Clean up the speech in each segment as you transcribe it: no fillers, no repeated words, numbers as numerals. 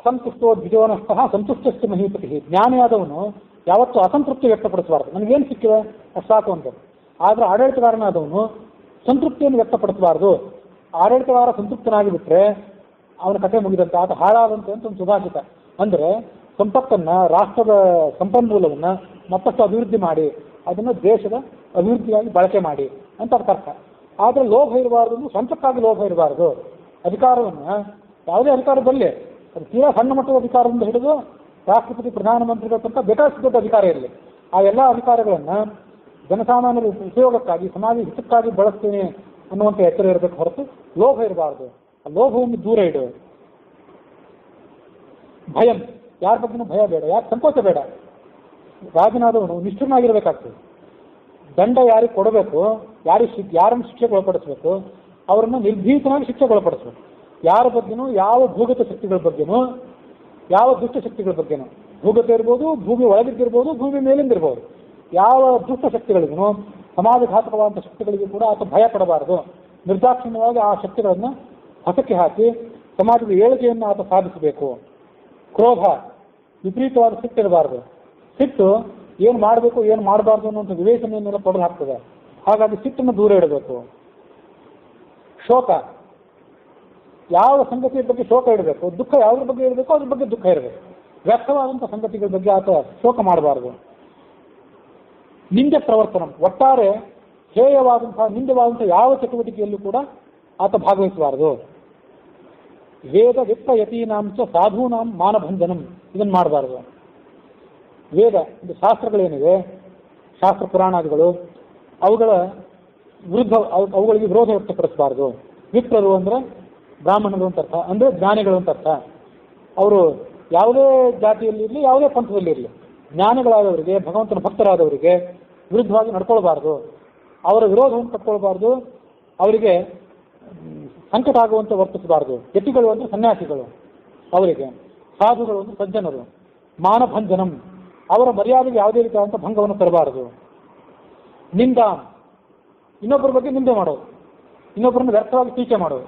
ಅಸಂತುಷ್ಟೋ ದ್ವಿಜೋನಃ ಸಂತುಷ್ಟಸ್ತು ಮಹೀಪತಿ. ಜ್ಞಾನಿಯಾದವನು ಯಾವತ್ತೂ ಅಸಂತೃಪ್ತಿ ವ್ಯಕ್ತಪಡಿಸಬಾರ್ದು. ನನಗೇನು ಸಿಕ್ಕಿದೆ ಅಷ್ಟು ಸಾಕು ಅಂತ. ಆದರೆ ಆಡಳಿತಗಾರನಾದವನು ಸಂತೃಪ್ತಿಯನ್ನು ವ್ಯಕ್ತಪಡಿಸಬಾರ್ದು. ಆಡಳಿತಗಾರ ಸಂತೃಪ್ತನಾಗಿ ಬಿಟ್ಟರೆ ಅವನ ಕಥೆ ಮುಗಿದಂತೆ, ಆತ ಹಾಳಾದಂತೆ ಅಂತ ಒಂದು ಸುಭಾಷಿತ. ಅಂದರೆ ಸಂಪತ್ತನ್ನು, ರಾಷ್ಟ್ರದ ಸಂಪನ್ಮೂಲವನ್ನು ಮತ್ತಷ್ಟು ಅಭಿವೃದ್ಧಿ ಮಾಡಿ ಅದನ್ನು ದೇಶದ ಅಭಿವೃದ್ಧಿಯಾಗಿ ಬಳಕೆ ಮಾಡಿ ಅಂತ ಅದಕ್ಕೆ ಅರ್ಥ. ಆದರೆ ಲೋಭ ಇರಬಾರ್ದು, ಸ್ವಂತಕ್ಕಾಗಿ ಲೋಭ ಇರಬಾರ್ದು. ಅಧಿಕಾರವನ್ನು ಯಾವುದೇ ಅಧಿಕಾರ ಬರಲಿ, ಅದು ತೀರಾ ಸಣ್ಣ ಮಟ್ಟದ ಅಧಿಕಾರದಿಂದ ಹಿಡಿದು ರಾಷ್ಟ್ರಪತಿ ಪ್ರಧಾನಮಂತ್ರಿಗಳ ತನಕ ಬೇಕಾದಷ್ಟು ದೊಡ್ಡ ಅಧಿಕಾರ ಇರಲಿ, ಆ ಎಲ್ಲ ಅಧಿಕಾರಗಳನ್ನು ಜನಸಾಮಾನ್ಯರ ಉಪಯೋಗಕ್ಕಾಗಿ, ಸಮಾಜ ಹಿತಕ್ಕಾಗಿ ಬಳಸ್ತೇನೆ ಅನ್ನುವಂಥ ಎಚ್ಚರ ಇರಬೇಕು ಹೊರತು ಲೋಭ ಇರಬಾರ್ದು. ಆ ಲೋಭವನ್ನು ದೂರ ಇಡು. ಭಯಂ, ಯಾರ ಬಗ್ಗೆನೂ ಭಯ ಬೇಡ, ಯಾಕೆ ಸಂಕೋಚ ಬೇಡ. ರಾಜನಾದವನು ನಿಷ್ಠನಾಗಿರಬೇಕಾಗ್ತದೆ. ದಂಡ ಯಾರಿಗೆ ಕೊಡಬೇಕು, ಯಾರನ್ನು ಶಿಕ್ಷೆಗೆ ಒಳಪಡಿಸಬೇಕು, ಅವರನ್ನು ನಿರ್ಭೀತನಾಗಿ ಶಿಕ್ಷೆಗೆ ಒಳಪಡಿಸಬೇಕು. ಯಾರ ಬಗ್ಗೆನೂ, ಯಾವ ಭೂಗತ ಶಕ್ತಿಗಳ ಬಗ್ಗೆನೂ, ಯಾವ ದುಷ್ಟ ಶಕ್ತಿಗಳ ಬಗ್ಗೆನೂ, ಭೂಗತ ಇರ್ಬೋದು, ಭೂಮಿ ಒಳಗಿದ್ದಿರ್ಬೋದು, ಭೂಮಿ ಮೇಲಿಂದಿರ್ಬೋದು, ಯಾವ ದುಷ್ಟ ಶಕ್ತಿಗಳಿಗೂ, ಸಮಾಜಘಾತಕವಾದಂಥ ಶಕ್ತಿಗಳಿಗೂ ಕೂಡ ಆತ ಭಯ ಪಡಬಾರದು. ನಿರ್ದಾಕ್ಷಿಣ್ಯವಾಗಿ ಆ ಶಕ್ತಿಗಳನ್ನು ಹಸಕ್ಕೆ ಹಾಕಿ ಸಮಾಜದ ಏಳಿಗೆಯನ್ನು ಆತ ಸಾಧಿಸಬೇಕು. ಕ್ರೋಧ, ವಿಪರೀತವಾದ ಸಿಟ್ಟಿರಬಾರದು. ಸಿಟ್ಟು ಏನು ಮಾಡಬೇಕು ಏನು ಮಾಡಬಾರ್ದು ಅನ್ನುವಂಥ ವಿವೇಚನೆಯನ್ನೆಲ್ಲ ತೊಡೆದು ಹಾಕ್ತದೆ. ಹಾಗಾಗಿ ಸಿಟ್ಟನ್ನು ದೂರ ಇಡಬೇಕು. ಶೋಕ, ಯಾವ ಸಂಗತಿಯ ಬಗ್ಗೆ ಶೋಕ ಇಡಬೇಕು, ದುಃಖ ಯಾವುದ್ರ ಬಗ್ಗೆ ಇರಬೇಕು ಅದ್ರ ಬಗ್ಗೆ ದುಃಖ ಇರಬೇಕು. ವ್ಯರ್ಥವಾದಂಥ ಸಂಗತಿಗಳ ಬಗ್ಗೆ ಆತ ಶೋಕ ಮಾಡಬಾರ್ದು. ನಿಂದೆ ಪ್ರವರ್ತನ, ಒಟ್ಟಾರೆ ಹೇಯವಾದಂತಹ ನಿಂದವಾದಂಥ ಯಾವ ಚಟುವಟಿಕೆಯಲ್ಲೂ ಕೂಡ ಆತ ಭಾಗವಹಿಸಬಾರದು. ವೇದ ವಿತ್ತ ಯತೀನಾಂಚ ಸಾಧೂನಾಂ ಮಾನಭಂಜನಂ, ಇದನ್ನು ಮಾಡಬಾರ್ದು. ವೇದ ಇದು ಶಾಸ್ತ್ರಗಳೇನಿವೆ, ಶಾಸ್ತ್ರ ಪುರಾಣಾದಿಗಳು, ಅವುಗಳ ವಿರುದ್ಧ, ಅವುಗಳಿಗೆ ವಿರೋಧ ವ್ಯಕ್ತಪಡಿಸಬಾರ್ದು. ವಿಪ್ರರು ಅಂದರೆ ಬ್ರಾಹ್ಮಣರು ಅಂತ ಅರ್ಥ, ಅಂದರೆ ಜ್ಞಾನಿಗಳು ಅಂತ ಅರ್ಥ. ಅವರು ಯಾವುದೇ ಜಾತಿಯಲ್ಲಿರಲಿ, ಯಾವುದೇ ಪಂಥದಲ್ಲಿರಲಿ, ಜ್ಞಾನಿಗಳಾದವರಿಗೆ, ಭಗವಂತನ ಭಕ್ತರಾದವರಿಗೆ ವಿರುದ್ಧವಾಗಿ ನಡ್ಕೊಳ್ಬಾರ್ದು. ಅವರ ವಿರೋಧವನ್ನು ಕಟ್ಕೊಳ್ಬಾರ್ದು, ಅವರಿಗೆ ಸಂಕಟ ಆಗುವಂತೆ ವರ್ತಿಸಬಾರ್ದು. ಯತಿಗಳು ಅಂದರೆ ಸನ್ಯಾಸಿಗಳು, ಅವರಿಗೆ ಸಾಧುಗಳು ಅಂದರೆ ಸಜ್ಜನರು. ಮಾನಭಂಜನಂ, ಅವರ ಮರ್ಯಾದೆಗೆ ಯಾವುದೇ ರೀತಿಯಾದಂಥ ಭಂಗವನ್ನು ತರಬಾರದು. ನಿಂದ, ಇನ್ನೊಬ್ಬರ ಬಗ್ಗೆ ನಿಂದೆ ಮಾಡೋದು, ಇನ್ನೊಬ್ಬರನ್ನು ವ್ಯರ್ಥವಾಗಿ ಟೀಕೆ ಮಾಡೋದು,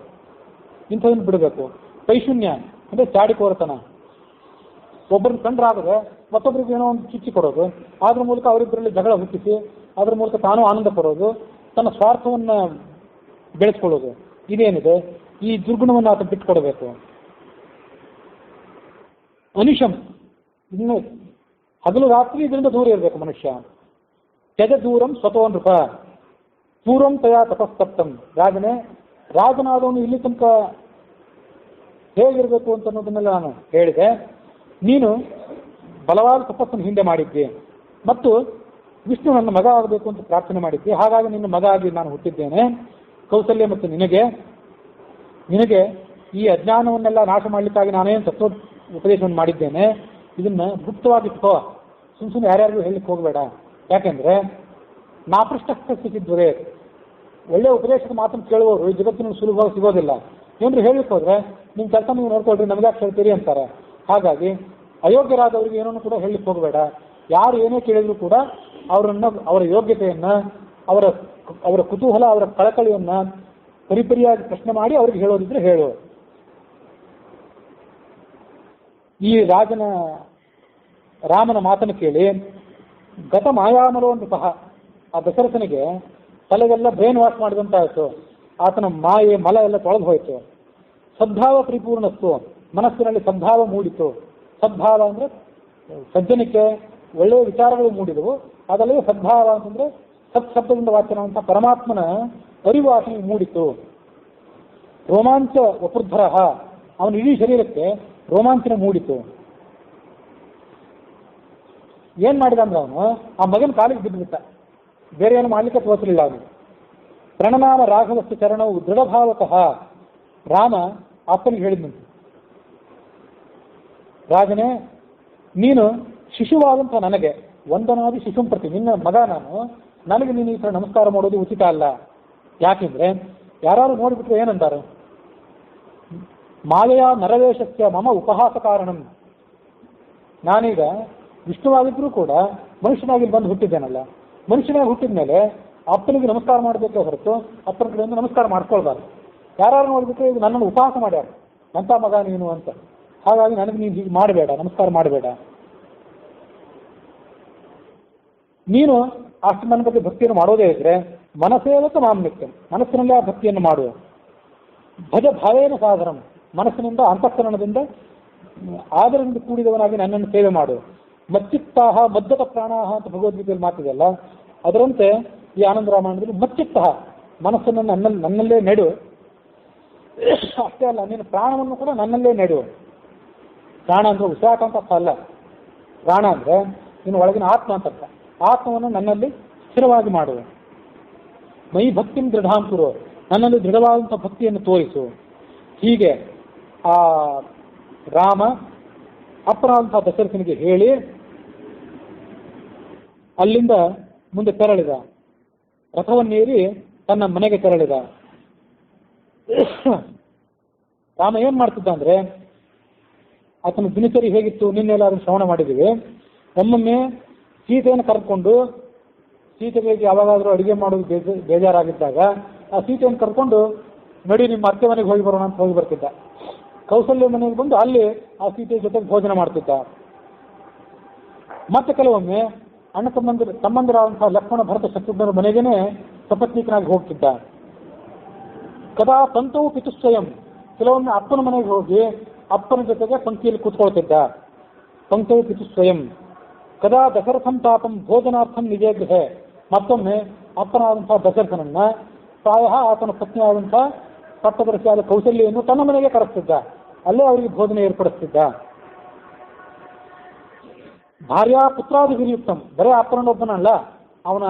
ಇಂಥದನ್ನು ಬಿಡಬೇಕು. ಪೈಶೂನ್ಯ ಅಂದರೆ ಚಾಡಿಕೋರತನ, ಒಬ್ಬರನ್ನ ಕಂಡ್ರಾಗದೆ ಮತ್ತೊಬ್ಬರಿಗೆ ಏನೋ ಒಂದು ಚುಚ್ಚಿ ಕೊಡೋದು, ಅದ್ರ ಮೂಲಕ ಅವರಿಬ್ಬರಲ್ಲಿ ಜಗಳ ಹುಟ್ಟಿಸಿ ಅದ್ರ ಮೂಲಕ ತಾನು ಆನಂದ ಪಡೋದು, ತನ್ನ ಸ್ವಾರ್ಥವನ್ನು ಬೆಳೆಸ್ಕೊಳ್ಳೋದು, ಇದೇನಿದೆ ಈ ದುರ್ಗುಣವನ್ನು ಆತ ಬಿಟ್ಟುಕೊಡಬೇಕು. ಅನಿಶಂ, ಇನ್ನು ಹಗಲು ರಾತ್ರಿ ಇದರಿಂದ ದೂರ ಇರಬೇಕು ಮನುಷ್ಯ. ತ್ಯಜ ದೂರಂ ಸ್ವತೋ ನೃಪ ಪೂರ್ವಂ ತಯಾ ತಪಸ್ತಪ್ತಂ. ರಾಜನಾದವನು ಇಲ್ಲಿ ತನಕ ಹೇಗಿರಬೇಕು ಅಂತ ಅನ್ನೋದನ್ನೆಲ್ಲ ನಾನು ಹೇಳಿದೆ. ನೀನು ಬಲವಾದ ತಪಸ್ಸನ್ನು ಹಿಂದೆ ಮಾಡಿದ್ದೆ ಮತ್ತು ವಿಷ್ಣು ನನ್ನ ಮಗ ಆಗಬೇಕು ಅಂತ ಪ್ರಾರ್ಥನೆ ಮಾಡಿದ್ದೆ. ಹಾಗಾಗಿ ನಿನ್ನ ಮಗ ಆಗಿ ನಾನು ಹುಟ್ಟಿದ್ದೇನೆ. ಕೌಸಲ್ಯ ಮತ್ತು ನಿನಗೆ ಈ ಅಜ್ಞಾನವನ್ನೆಲ್ಲ ನಾಶ ಮಾಡಲಿಕ್ಕಾಗಿ ನಾನೇನು ತತ್ವ ಉಪದೇಶವನ್ನು ಮಾಡಿದ್ದೇನೆ. ಇದನ್ನು ಗುಪ್ತವಾಗಿಟ್ಕೋ, ಸುಮ್ಮನೆ ಯಾರ್ಯಾರಿಗೂ ಹೇಳಲಿಕ್ಕೆ ಹೋಗಬೇಡ. ಯಾಕೆಂದರೆ ನಾಪೃಷ್ಟಸ್ಥಿತಿದ್ವರೆ, ಒಳ್ಳೆಯ ಉಪದೇಶದ ಮಾತನ್ನು ಕೇಳುವವರು ಈ ಜಗತ್ತಿನಲ್ಲಿ ಸುಲಭವಾಗಿ ಸಿಗೋದಿಲ್ಲ. ಏನಾದ್ರು ಹೇಳಲಿಕ್ಕೆ ಹೋದರೆ ನಿಮ್ಮ ಕೆಲಸ ನೀವು ನೋಡ್ಕೊಳ್ರಿ, ನಮಗ್ಯಾಕೆ ಹೇಳ್ತೀರಿ ಅಂತಾರೆ. ಹಾಗಾಗಿ ಅಯೋಗ್ಯರಾದವರಿಗೆ ಏನೂ ಕೂಡ ಹೇಳಲಿಕ್ಕೆ ಹೋಗಬೇಡ. ಯಾರು ಏನೇ ಕೇಳಿದ್ರು ಕೂಡ ಅವರ ಯೋಗ್ಯತೆಯನ್ನು, ಅವರ ಕುತೂಹಲ, ಅವರ ಕಳಕಳಿಯನ್ನು ಪರಿಪರಿಯಾಗಿ ಪ್ರಶ್ನೆ ಮಾಡಿ ಅವ್ರಿಗೆ ಹೇಳೋದಿದ್ರೆ ಹೇಳು. ಈ ರಾಮನ ಮಾತನ್ನು ಕೇಳಿ ಗತ ಮಾಯಾಮಲೋ ನೃಪಃ, ಆ ದಶರಥನಿಗೆ ತಲೆಗೆಲ್ಲ ಬ್ರೈನ್ ವಾಶ್ ಮಾಡಿದಂತಾಯಿತು. ಆತನ ಮಾಯೆ ಮಲ ಎಲ್ಲ ತೊಳೆದು ಹೋಯಿತು. ಸದ್ಭಾವ ಪರಿಪೂರ್ಣಸ್ತು, ಮನಸ್ಸಿನಲ್ಲಿ ಸದ್ಭಾವ ಮೂಡಿತು. ಸದ್ಭಾವ ಅಂದರೆ ಸಜ್ಜನಿಕೆ, ಒಳ್ಳೆಯ ವಿಚಾರಗಳು ಮೂಡಿದವು. ಅದಲ್ಲದೆ ಸದ್ಭಾವ ಅಂತಂದರೆ ಸತ್ಶಬ್ದದಿಂದ ವಾಚ್ಯನಾದಂಥ ಪರಮಾತ್ಮನ ಅರಿವು ಆತನಿಗೆ ಮೂಡಿತು. ರೋಮಾಂಚ ವಪುರ್ಧರ, ಅವನ ಇಡೀ ಶರೀರಕ್ಕೆ ರೋಮಾಂಚನ ಮೂಡಿತು. ಏನು ಮಾಡಿದ ಅಂದ್ರೆ ಅವನು ಆ ಮಗನ ಕಾಲಿಗೆ ಬಿದ್ದುಬಿಟ್ಟ, ಬೇರೆ ಏನು ಮಾಡಲಿಕ್ಕೆ ತೋರಿಸಲಿಲ್ಲ ಅವನು. ಪ್ರಣನಾಮ ರಾಘವಸ್ತು ಚರಣವು ದೃಢಭಾವತಃ, ರಾಮ ಅಪ್ಪನಿಗೆ ಹೇಳಿದಂತೆ, ರಾಜನೇ ನೀನು ಶಿಶುವಾದಂಥ ನನಗೆ ವಂದನಾದಿ ಶಿಶುಂ ಪ್ರತಿ, ನಿನ್ನ ಮಗ ನನಗೆ ನೀನು ಈ ಥರ ನಮಸ್ಕಾರ ಮಾಡೋದು ಉಚಿತ ಅಲ್ಲ. ಯಾಕೆಂದರೆ ಯಾರು ನೋಡಿಬಿಟ್ರೆ ಏನಂತಾರೆ, ಮಾಯೆಯ ನರವೇಶಸ್ಯ ಮಮ ಉಪಹಾಸ ಕಾರಣಂ, ನಾನೀಗ ವಿಷ್ಣುವಾಗಿದ್ದರೂ ಕೂಡ ಮನುಷ್ಯನಾಗಿ ಬಂದು ಹುಟ್ಟಿದ್ದೇನಲ್ಲ, ಮನುಷ್ಯನಾಗಿ ಹುಟ್ಟಿದ ಮೇಲೆ ಅಪ್ಪನಿಗೆ ನಮಸ್ಕಾರ ಮಾಡಬೇಕೇ ಹೊರತು ಅಪ್ಪನ ಕಡೆಯಿಂದ ನಮಸ್ಕಾರ ಮಾಡ್ಕೊಳ್ಬಾರ್ದು. ಯಾರು ನೋಡಿಬಿಟ್ರೆ ಇದು ನನ್ನನ್ನು ಉಪಹಾಸ ಮಾಡ್ಯಾರ, ಎಂಥ ಮಗ ನೀನು ಅಂತ. ಹಾಗಾಗಿ ನನಗೆ ನೀನು ಹೀಗೆ ಮಾಡಬೇಡ, ನಮಸ್ಕಾರ ಮಾಡಬೇಡ. ನೀನು ಅಷ್ಟು ನನ್ನ ಬಗ್ಗೆ ಭಕ್ತಿಯನ್ನು ಮಾಡೋದೇ ಇದ್ರೆ ಮನಸ್ಸೇವತ್ತು ಮಾಂ ನಿತ್ಯಂ, ಮನಸ್ಸಿನಲ್ಲಿ ಆ ಭಕ್ತಿಯನ್ನು ಮಾಡುವ. ಭಜ ಭಾವೇನ ಸಾಧನಂ, ಮನಸ್ಸಿನಿಂದ ಅಂತಃಕರಣದಿಂದ ಆದರದಿಂದ ಕೂಡಿದವನಾಗಿ ನನ್ನನ್ನು ಸೇವೆ ಮಾಡು. ಮಚ್ಚಿತ್ತಾಹ ಮದ್ದತ ಪ್ರಾಣಾಹ ಅಂತ ಭಗವದ್ಗೀತೆಯಲ್ಲಿ ಮಾತಿದೆಯಲ್ಲ, ಅದರಂತೆ ಈ ಆನಂದ ರಾಮಾಯಣದಲ್ಲಿ ಮಚ್ಚಿತ್ತಃ, ಮನಸ್ಸನ್ನು ನನ್ನಲ್ಲೇ ನೆಡು. ಅಷ್ಟೇ ಅಲ್ಲ, ನೀನು ಪ್ರಾಣವನ್ನು ಕೂಡ ನನ್ನಲ್ಲೇ ನೆಡು. ಪ್ರಾಣ ಅಂದ್ರೆ ಉಸಿರಾಟ ಅಂತ ಅರ್ಥ ಅಲ್ಲ. ಪ್ರಾಣ ಅಂದ್ರೆ ನೀನು ಒಳಗಿನ ಆತ್ಮ ಅಂತ ಅರ್ಥ. ಆತ್ಮವನ್ನು ನನ್ನಲ್ಲಿ ಸ್ಥಿರವಾಗಿ ಮಾಡುವ. ಮೈ ಭಕ್ತಿಂ ದೃಢಾಂ ಕುರು, ನನ್ನಲ್ಲಿ ದೃಢವಾದಂಥ ಭಕ್ತಿಯನ್ನು ತೋರಿಸು. ಹೀಗೆ ಆ ರಾಮ ಅಪ್ಪನಾದಂಥ ದಶರಥನಿಗೆ ಹೇಳಿ ಅಲ್ಲಿಂದ ಮುಂದೆ ತೆರಳಿದ. ರಥವನ್ನೇರಿ ತನ್ನ ಮನೆಗೆ ತೆರಳಿದ. ರಾಮ ಏನ್ ಮಾಡ್ತಿದ್ದ ಅಂದ್ರೆ, ಆತನ ದಿನಚರಿ ಹೇಗಿತ್ತು ನಿನ್ನೆಲ್ಲ ಅದನ್ನು ಶ್ರವಣ ಮಾಡಿದ್ದೀವಿ. ಒಮ್ಮೊಮ್ಮೆ ಸೀತೆಯನ್ನು ಕರ್ಕೊಂಡು, ಸೀತೆಗೆ ಯಾವಾಗಾದ್ರೂ ಅಡುಗೆ ಮಾಡೋದು ಬೇಜಾರಾಗಿದ್ದಾಗ ಆ ಸೀತೆಯನ್ನು ಕರ್ಕೊಂಡು ನಡಿ ನಿಮ್ಮ ಅತ್ತೆ ಮನೆಗೆ ಹೋಗಿ ಬರೋಣ ಅಂತ ಹೋಗಿ ಬರ್ತಿದ್ದ. ಕೌಸಲ್ಯ ಮನೆಗೆ ಬಂದು ಅಲ್ಲಿ ಆ ಸೀತೆಯ ಜೊತೆಗೆ ಭೋಜನ ಮಾಡ್ತಿದ್ದ. ಮತ್ತೆ ಕೆಲವೊಮ್ಮೆ ಅಣ್ಣ ತಮ್ಮಂದಿರಾದಂತಹ ಲಕ್ಷ್ಮಣ ಭರತ ಶತ್ರುಘ್ನರ ಮನೆಗೇನೆ ಸಪತ್ನೀಕನಾಗಿ ಹೋಗ್ತಿದ್ದ. ಕದಾ ಪಂತವು ಪಿತುಸ್ವಯಂ, ಕೆಲವೊಮ್ಮೆ ಅಪ್ಪನ ಮನೆಗೆ ಹೋಗಿ ಅಪ್ಪನ ಜೊತೆಗೆ ಪಂಕ್ತಿಯಲ್ಲಿ ಕೂತ್ಕೊಳ್ತಿದ್ದ. ಪಂಕ್ತವು ಪಿತುಸ್ವಯಂ. ಕದಾ ದಶರಥಂ ತಾಪಂ ಭೋಜನಾರ್ಥಂ ನಿಜೇ ಗೃಹ, ಮತ್ತೊಮ್ಮೆ ಅಪ್ಪನಾದಂತಹ ದಶರಥನನ್ನ ಪ್ರಾಯ ಆತನ ಪತ್ನಿಯಾದಂತಹ ಪಟ್ಟದರಸಿಯಾದ ಕೌಸಲ್ಯನ್ನು ತನ್ನ ಮನೆಗೆ ಕರೆಸ್ತಿದ್ದ. ಅಲ್ಲೇ ಅವರಿಗೆ ಭೋಜನ ಏರ್ಪಡಿಸ್ತಿದ್ದ. ಭಾರ್ಯಾ ಪುತ್ರಾದಿವಿನಿಯುಕ್ತಂ, ಬರೇ ಅಪ್ಪನೊಬ್ಬನಲ್ಲ, ಅವನ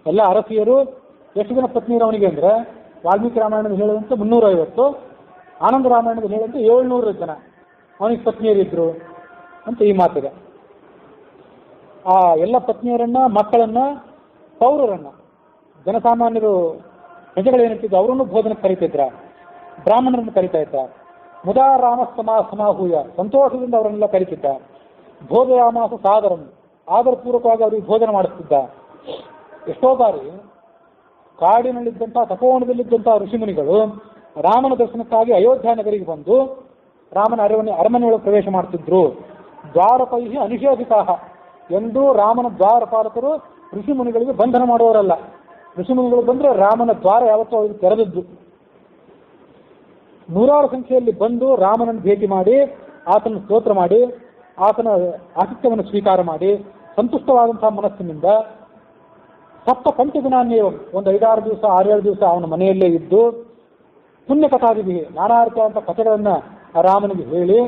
ಎಲ್ಲ ಅರಸಿಯರು. ಎಷ್ಟು ಜನ ಪತ್ನಿಯರು ಅವನಿಗೆ ಅಂದ್ರೆ, ವಾಲ್ಮೀಕಿ ರಾಮಾಯಣದಲ್ಲಿ ಹೇಳುವಂತೆ 350, ಆನಂದ ರಾಮಾಯಣದಲ್ಲಿ ಹೇಳುವಂತೆ 700 ಜನ ಅವನಿಗೆ ಪತ್ನಿಯರಿದ್ರು ಅಂತ ಈ ಮಾತಿದೆ. ಆ ಎಲ್ಲ ಪತ್ನಿಯರನ್ನ, ಮಕ್ಕಳನ್ನ, ಪೌರರನ್ನ, ಜನಸಾಮಾನ್ಯರು ಪ್ರಜೆಗಳೇನಿರ್ತಿದ್ರು ಅವರನ್ನು ಭೋಜನಕ್ಕೆ ಕರೀತಿದ್ರ, ಬ್ರಾಹ್ಮಣರನ್ನು ಕರೀತಾ ಇದ್ದ. ಮುದಾ ರಾಮ ಸಮಾಹೂಯ, ಸಂತೋಷದಿಂದ ಅವರನ್ನೆಲ್ಲ ಕರೀತಿದ್ದ. ಭೋಜಯಾಮಾಸ ಸಾದರಂ, ಆದರಪೂರ್ವಕವಾಗಿ ಅವರಿಗೆ ಭೋಜನ ಮಾಡಿಸ್ತಿದ್ದ. ಎಷ್ಟೋ ಬಾರಿ ಕಾಡಿನಲ್ಲಿದ್ದಂಥ ತಪೋವನದಲ್ಲಿದ್ದಂತಹ ಋಷಿಮುನಿಗಳು ರಾಮನ ದರ್ಶನಕ್ಕಾಗಿ ಅಯೋಧ್ಯ ನಗರಿಗೆ ಬಂದು ರಾಮನ ಅರಮನೆಯೊಳಗೆ ಪ್ರವೇಶ ಮಾಡ್ತಿದ್ರು. ದ್ವಾರಪೈಹಿ ಅನಿಷೇಧಿತಾಹ, ಎಂದೂ ರಾಮನ ದ್ವಾರಪಾಲಕರು ಋಷಿಮುನಿಗಳಿಗೆ ಬಂಧನ ಮಾಡುವವರಲ್ಲ. ಋಷಿಮುನಿಗಳು ಬಂದ್ರೆ ರಾಮನ ದ್ವಾರ ಯಾವತ್ತೂ ಅವರಿಗೆ ತೆರೆದದ್ದು. 100 ಸಂಖ್ಯೆಯಲ್ಲಿ ಬಂದು ರಾಮನನ್ನು ಭೇಟಿ ಮಾಡಿ, ಆತನ ಸ್ತೋತ್ರ ಮಾಡಿ, ಆತನ ಆತಿಥ್ಯವನ್ನು ಸ್ವೀಕಾರ ಮಾಡಿ, ಸಂತುಷ್ಟವಾದಂತಹ ಮನಸ್ಸಿನಿಂದ ಸಪ್ತ ಪಂಚದಿನಾನ್ನೇವ, ಒಂದು 5-6 ದಿವಸ 6-7 ದಿವಸ ಅವನ ಮನೆಯಲ್ಲೇ ಇದ್ದು ಪುಣ್ಯ ಕಥಾದಿವಿ, ನಾನಾ ರೀತಿಯಾದಂಥ ಕಥೆಗಳನ್ನ ರಾಮನಿಗೆ ಹೇಳಿ,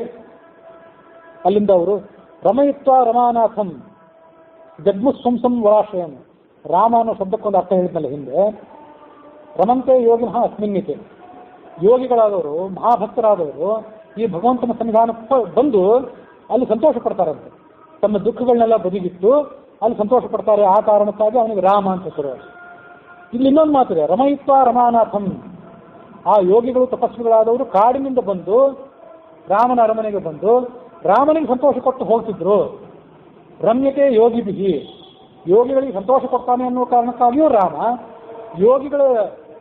ಅಲ್ಲಿಂದ ಅವರು ರಮಯಿತ್ವ ರಮಾನಾಥಂ ಜಗ್ಮುಸ್ವಂಸಂ ವರಾಶ್ರಯಂ, ರಾಮ ಅನ್ನೋ ಶಬ್ದಕ್ಕೊಂದು ಅರ್ಥ ಹೇಳಿದ್ನಲ್ಲ ಹಿಂದೆ. ರಮಂತೆ ಯೋಗಿನಃ ಅಸ್ಮಿನ್ನಿತೆ, ಯೋಗಿಗಳಾದವರು, ಮಹಾಭಕ್ತರಾದವರು ಈ ಭಗವಂತನ ಸನ್ನಿಧಾನಕ್ಕೆ ಬಂದು ಅಲ್ಲಿ ಸಂತೋಷ ಪಡ್ತಾರಂತೆ. ತಮ್ಮ ದುಃಖಗಳನ್ನೆಲ್ಲ ಬದಿಗಿಟ್ಟು ಅಲ್ಲಿ ಸಂತೋಷ ಪಡ್ತಾರೆ. ಆ ಕಾರಣಕ್ಕಾಗಿ ಅವನಿಗೆ ರಾಮ ಅಂತ ಹೆಸರು. ಇಲ್ಲಿ ಇನ್ನೊಂದು ಮಾತಿದೆ, ರಮಯಿತ್ವ ರಮಾನಾಥಂ, ಆ ಯೋಗಿಗಳು ತಪಸ್ವಿಗಳಾದವರು ಕಾಡಿನಿಂದ ಬಂದು ರಾಮನ ಅರಮನೆಗೆ ಬಂದು ರಾಮನಿಗೆ ಸಂತೋಷ ಕೊಟ್ಟು ಹೋಗ್ತಿದ್ರು. ರಮ್ಯತೆ ಯೋಗಿ ಬಿಹಿ, ಯೋಗಿಗಳಿಗೆ ಸಂತೋಷ ಕೊಡ್ತಾನೆ ಅನ್ನೋ ಕಾರಣಕ್ಕಾಗಿಯೂ ರಾಮ, ಯೋಗಿಗಳ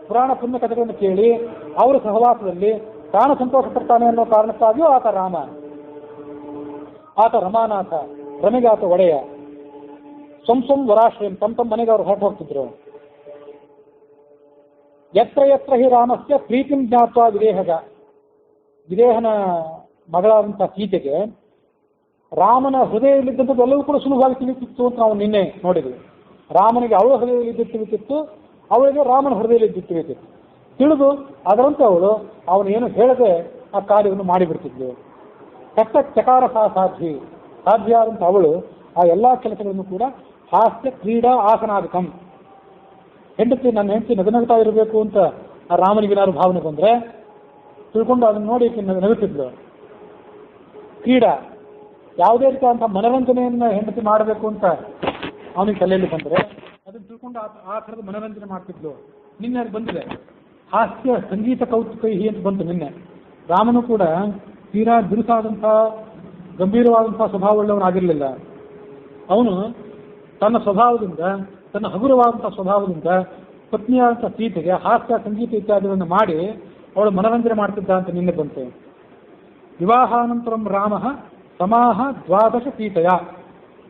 ಪುರಾಣ ಪುಣ್ಯ ಕಥೆಗಳನ್ನು ಕೇಳಿ ಅವರ ಸಹವಾಸದಲ್ಲಿ ತಾನು ಸಂತೋಷ ಪಡ್ತಾನೆ ಅನ್ನೋ ಕಾರಣಕ್ಕಾಗಿಯೂ ಆತ ರಾಮ. ಆತ ರಮಾನಾಥ, ರಮೆಗೆ ಆತ ಒಡೆಯ. ಸ್ವಂ ವರಾಶ್ರಯಂ, ತಮ್ಮ ಮನೆಗೆ ಅವರು ಹೊರಟು ಹೋಗ್ತಿದ್ರು. ಯತ್ರ ಯತ್ರ ಹಿ ರಾಮಸ್ಯ ಪ್ರೀತಿಂ ಜ್ಞಾತ್ವ ವಿದೇಹದ, ವಿದೇಹನ ಮಗಳಾದಂತಹ ಸೀತೆಗೆ ರಾಮನ ಹೃದಯದಲ್ಲಿದ್ದಂಥದ್ದು ಎಲ್ಲವೂ ಕೂಡ ಸುಲಭವಾಗಿ ತಿಳಿತಿತ್ತು ಅಂತ ನಾವು ನಿನ್ನೆ ನೋಡಿದ್ವಿ. ರಾಮನಿಗೆ ಅವಳ ಹೃದಯದಲ್ಲಿ ತಿಳಿತಿತ್ತು, ಅವಳಿಗೆ ರಾಮನ ಹೃದಯದಲ್ಲಿ ತಿಳಿತಿತ್ತು. ತಿಳಿದು ಅದರಂತೆ ಅವನು ಏನು ಹೇಳದೆ ಆ ಕಾರ್ಯವನ್ನು ಮಾಡಿಬಿಡ್ತಿದ್ಲು. ಕಷ್ಟ ಚಕಾರ ಸಾಧ್ಯ ಆದಂಥ ಅವಳು ಆ ಎಲ್ಲ ಕೆಲಸಗಳನ್ನು ಕೂಡ ಹಾಸ್ಯ ಕ್ರೀಡಾ ಆಸನಾಧಿಕಂ, ನನ್ನ ಹೆಂಡತಿ ನಗನಗ್ತಾ ಇರಬೇಕು ಅಂತ ಆ ರಾಮನಿಗೆ ಏನಾದ್ರು ಭಾವನೆ ಬಂದ್ರೆ ತಿಳ್ಕೊಂಡು ಅದನ್ನು ನೋಡಿ ನಗುತ್ತಿದ್ಲು. ಕ್ರೀಡಾ, ಯಾವುದೇ ರೀತಿಯಾದಂಥ ಮನರಂಜನೆಯನ್ನು ಹೆಂಡತಿ ಮಾಡಬೇಕು ಅಂತ ಅವನಿಗೆ ತಲೆಯಲ್ಲಿ ಬಂದರೆ ಅದನ್ನು ತಿಳ್ಕೊಂಡು ಆ ಥರದ ಮನರಂಜನೆ ಮಾಡ್ತಿದ್ಲು. ನಿನ್ನೆ ಅದು ಬಂದಿದೆ, ಹಾಸ್ಯ ಸಂಗೀತ ಕೌತುಕೈ ಅಂತ ಬಂತು ನಿನ್ನೆ. ರಾಮನು ಕೂಡ ತೀರಾ ಬಿರುಸಾದಂಥ ಗಂಭೀರವಾದಂತಹ ಸ್ವಭಾವವುಳ್ಳವನಾಗಿರಲಿಲ್ಲ. ಅವನು ತನ್ನ ಸ್ವಭಾವದಿಂದ, ತನ್ನ ಹಗುರವಾದಂತಹ ಸ್ವಭಾವದಿಂದ ಪತ್ನಿಯಾದಂಥ ಸೀತೆಗೆ ಹಾಸ್ಯ ಸಂಗೀತ ಇತ್ಯಾದಿಗಳನ್ನು ಮಾಡಿ ಅವಳು ಮನರಂಜನೆ ಮಾಡ್ತಿದ್ದ ಅಂತ ನಿನ್ನೆ ಬಂತು. ವಿವಾಹಾನಂತರಂ ರಾಮ ಸಮಾಹ 12 ಸೀತೆಯ,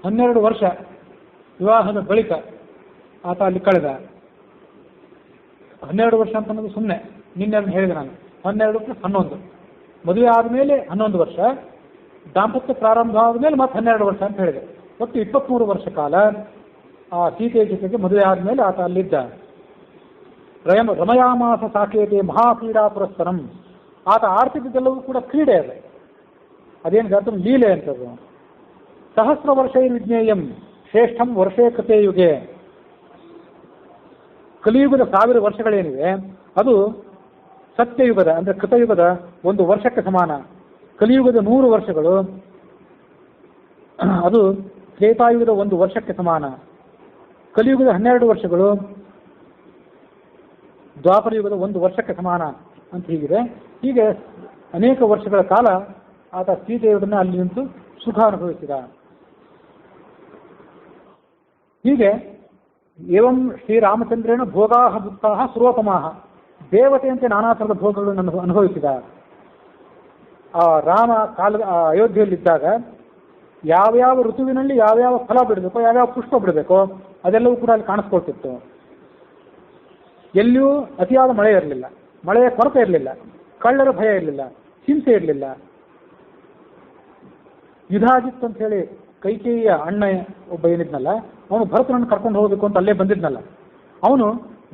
12 ವರ್ಷ ವಿವಾಹದ ಬಳಿಕ ಆತ ಅಲ್ಲಿ ಕಳೆದ. 12 ವರ್ಷ ಅಂತ ಅನ್ನೋದು ಸುಮ್ಮನೆ ನಿನ್ನೆ ಹೇಳಿದೆ ನಾನು. 12 + 11, ಮದುವೆ ಆದಮೇಲೆ 11 ವರ್ಷ, ದಾಂಪತ್ಯ ಪ್ರಾರಂಭ ಆದಮೇಲೆ ಮತ್ತೆ 12 ವರ್ಷ ಅಂತ ಹೇಳಿದೆ. ಒಟ್ಟು 23 ವರ್ಷ ಕಾಲ ಆ ಸೀತೆಯ ಜೊತೆಗೆ ಮದುವೆ ಆದಮೇಲೆ ಆತ ಅಲ್ಲಿದ್ದ. ರಮಯಾಮಾಸ ಸಾಕೇತೆ ಮಹಾಕ್ರೀಡಾ ಪುರಸ್ಸರಂ, ಆತ ಆಡ್ತಿದ್ದೆಲ್ಲವೂ ಕೂಡ ಕ್ರೀಡೆ ಅದೇ, ಅದೇನು ಜಾತ ಲೀಲೆ ಅಂತದ್ದು. ಸಹಸ್ರ ವರ್ಷೈರ್ವಿಜ್ಞೇಯಂ ಶ್ರೇಷ್ಠಂ ವರ್ಷೇ ಕೃತಯುಗೆ, ಕಲಿಯುಗದ 1000 ವರ್ಷಗಳೇನಿವೆ ಅದು ಸತ್ಯಯುಗದ ಅಂದರೆ ಕೃತಯುಗದ 1 ವರ್ಷಕ್ಕೆ ಸಮಾನ. ಕಲಿಯುಗದ 100 ವರ್ಷಗಳು ಅದು ತ್ರೇತಾಯುಗದ 1 ವರ್ಷಕ್ಕೆ ಸಮಾನ. ಕಲಿಯುಗದ 12 ವರ್ಷಗಳು ದ್ವಾಪರಯುಗದ 1 ವರ್ಷಕ್ಕೆ ಸಮಾನ ಅಂತ ಹೀಗಿದೆ. ಹೀಗೆ ಅನೇಕ ವರ್ಷಗಳ ಕಾಲ ಆತ ಸೀತೆಯವರನ್ನ ಅಲ್ಲಿ ನಿಂತು ಸುಖ ಅನುಭವಿಸಿದ. ಹೀಗೆ ಏವಂ ಶ್ರೀರಾಮಚಂದ್ರೇಣ ಭೋಗಾಹ ಭುಕ್ತಾಹ ಸರ್ವೋಪಮಾಹ, ದೇವತೆಯಂತೆ ನಾನಾ ಥರದ ಭೋಗಗಳನ್ನು ಅನುಭವಿಸಿದ. ಆ ರಾಮ ಅಯೋಧ್ಯೆಯಲ್ಲಿದ್ದಾಗ ಯಾವ್ಯಾವ ಋತುವಿನಲ್ಲಿ ಯಾವ್ಯಾವ ಫಲ ಬಿಡಬೇಕೋ, ಯಾವ್ಯಾವ ಪುಷ್ಪ ಬಿಡಬೇಕೋ ಅದೆಲ್ಲವೂ ಕೂಡ ಅಲ್ಲಿ ಕಾಣಿಸ್ಕೊಳ್ತಿತ್ತು. ಎಲ್ಲಿಯೂ ಅತಿಯಾದ ಮಳೆ ಇರಲಿಲ್ಲ, ಮಳೆಯ ಕೊರತೆ ಇರಲಿಲ್ಲ, ಕಳ್ಳರ ಭಯ ಇರಲಿಲ್ಲ, ಹಿಂಸೆ ಇರಲಿಲ್ಲ. ಯುಧಾಜಿತ್ ಅಂತ ಹೇಳಿ ಕೈಕೇಯಿಯ ಅಣ್ಣ ಒಬ್ಬ ಏನಿದ್ನಲ್ಲ, ಅವನು ಭರತನನ್ನು ಕರ್ಕೊಂಡು ಹೋಗಬೇಕು ಅಂತ ಅಲ್ಲೇ ಬಂದಿದ್ನಲ್ಲ, ಅವನು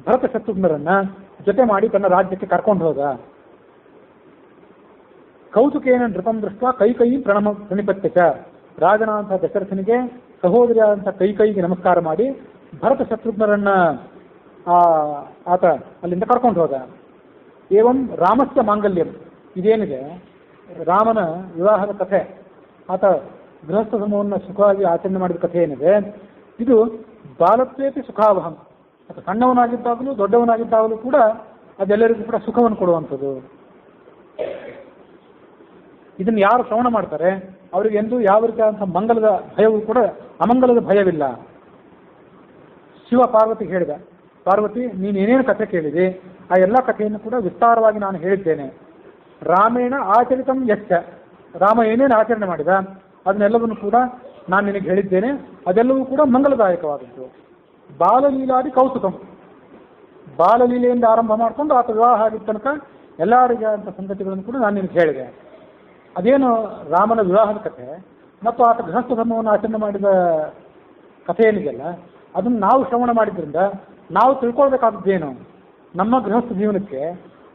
ಭರತ ಶತ್ರುಘ್ನರನ್ನ ಜೊತೆ ಮಾಡಿ ತನ್ನ ರಾಜ್ಯಕ್ಕೆ ಕರ್ಕೊಂಡು ಹೋದ. ಕೌತುಕೇನ ನೃಪಂ ದೃಷ್ಟ ಕೈಕೈ ಪ್ರಣಿಪತ್ಯಚ, ರಾಜನಾದಂಥ ದಶರಥನಿಗೆ ಸಹೋದರಿಯಾದಂಥ ಕೈಕೈಗೆ ನಮಸ್ಕಾರ ಮಾಡಿ ಭರತ ಶತ್ರುಘ್ನರನ್ನ ಆತ ಅಲ್ಲಿಂದ ಕರ್ಕೊಂಡು ಹೋದ. ಏವಂ ರಾಮಸ್ಯ ಮಾಂಗಲ್ಯಂ, ಇದೇನಿದೆ ರಾಮನ ವಿವಾಹದ ಕಥೆ, ಆತ ಗೃಹಸ್ಥ ಧರ್ಮವನ್ನು ಸುಖವಾಗಿ ಆಚರಣೆ ಮಾಡಿದ ಕಥೆ ಏನಿದೆ, ಇದು ಬಾಲತ್ವೇಪಿ ಸುಖಾವಹಂ, ಅಥವಾ ಸಣ್ಣವನಾಗಿದ್ದಾಗಲೂ ದೊಡ್ಡವನಾಗಿದ್ದಾಗಲೂ ಕೂಡ ಅದೆಲ್ಲರಿಗೂ ಕೂಡ ಸುಖವನ್ನು ಕೊಡುವಂಥದ್ದು. ಇದನ್ನು ಯಾರು ಶ್ರವಣ ಮಾಡ್ತಾರೆ ಅವರಿಗೆ ಎಂದೂ ಯಾವ ರೀತಿಯಾದಂಥ ಮಂಗಲದ ಭಯವೂ ಕೂಡ ಅಮಂಗಲದ ಭಯವಿಲ್ಲ. ಶಿವ ಪಾರ್ವತಿಗೆ ಹೇಳಿದ, ಪಾರ್ವತಿ ನೀನು ಏನೇನು ಕಥೆ ಕೇಳಿದೆ ಆ ಎಲ್ಲ ಕಥೆಯನ್ನು ಕೂಡ ವಿಸ್ತಾರವಾಗಿ ನಾನು ಹೇಳಿದ್ದೇನೆ. ರಾಮೇಣ ಆಚರಿತಂ ಯಶ್ಚ, ರಾಮ ಏನೇನು ಆಚರಣೆ ಮಾಡಿದ ಅದನ್ನೆಲ್ಲವನ್ನು ಕೂಡ ನಾನು ನಿನಗೆ ಹೇಳಿದ್ದೇನೆ, ಅದೆಲ್ಲವೂ ಕೂಡ ಮಂಗಲದಾಯಕವಾದದ್ದು. ಬಾಲಲೀಲಾದಿ ಕೌತುಕಂ, ಬಾಲಲೀಲೆಯಿಂದ ಆರಂಭ ಮಾಡಿಕೊಂಡು ಆತ ವಿವಾಹ ಆಗಿದ್ದ ತನಕ ಎಲ್ಲ ರೀತಿಯಾದಂಥ ಸಂಗತಿಗಳನ್ನು ಕೂಡ ನಾನು ನಿನಗೆ ಹೇಳಿದೆ. ಅದೇನು ರಾಮನ ವಿವಾಹದ ಕಥೆ ಮತ್ತು ಆತ ಗೃಹಸ್ಥ ಧರ್ಮವನ್ನು ಆಚರಣೆ ಮಾಡಿದ ಕಥೆ ಏನಿದೆಯಲ್ಲ, ಅದನ್ನು ನಾವು ಶ್ರವಣ ಮಾಡಿದ್ರಿಂದ ನಾವು ತಿಳ್ಕೊಳ್ಬೇಕಾದದ್ದೇನು, ನಮ್ಮ ಗೃಹಸ್ಥ ಜೀವನಕ್ಕೆ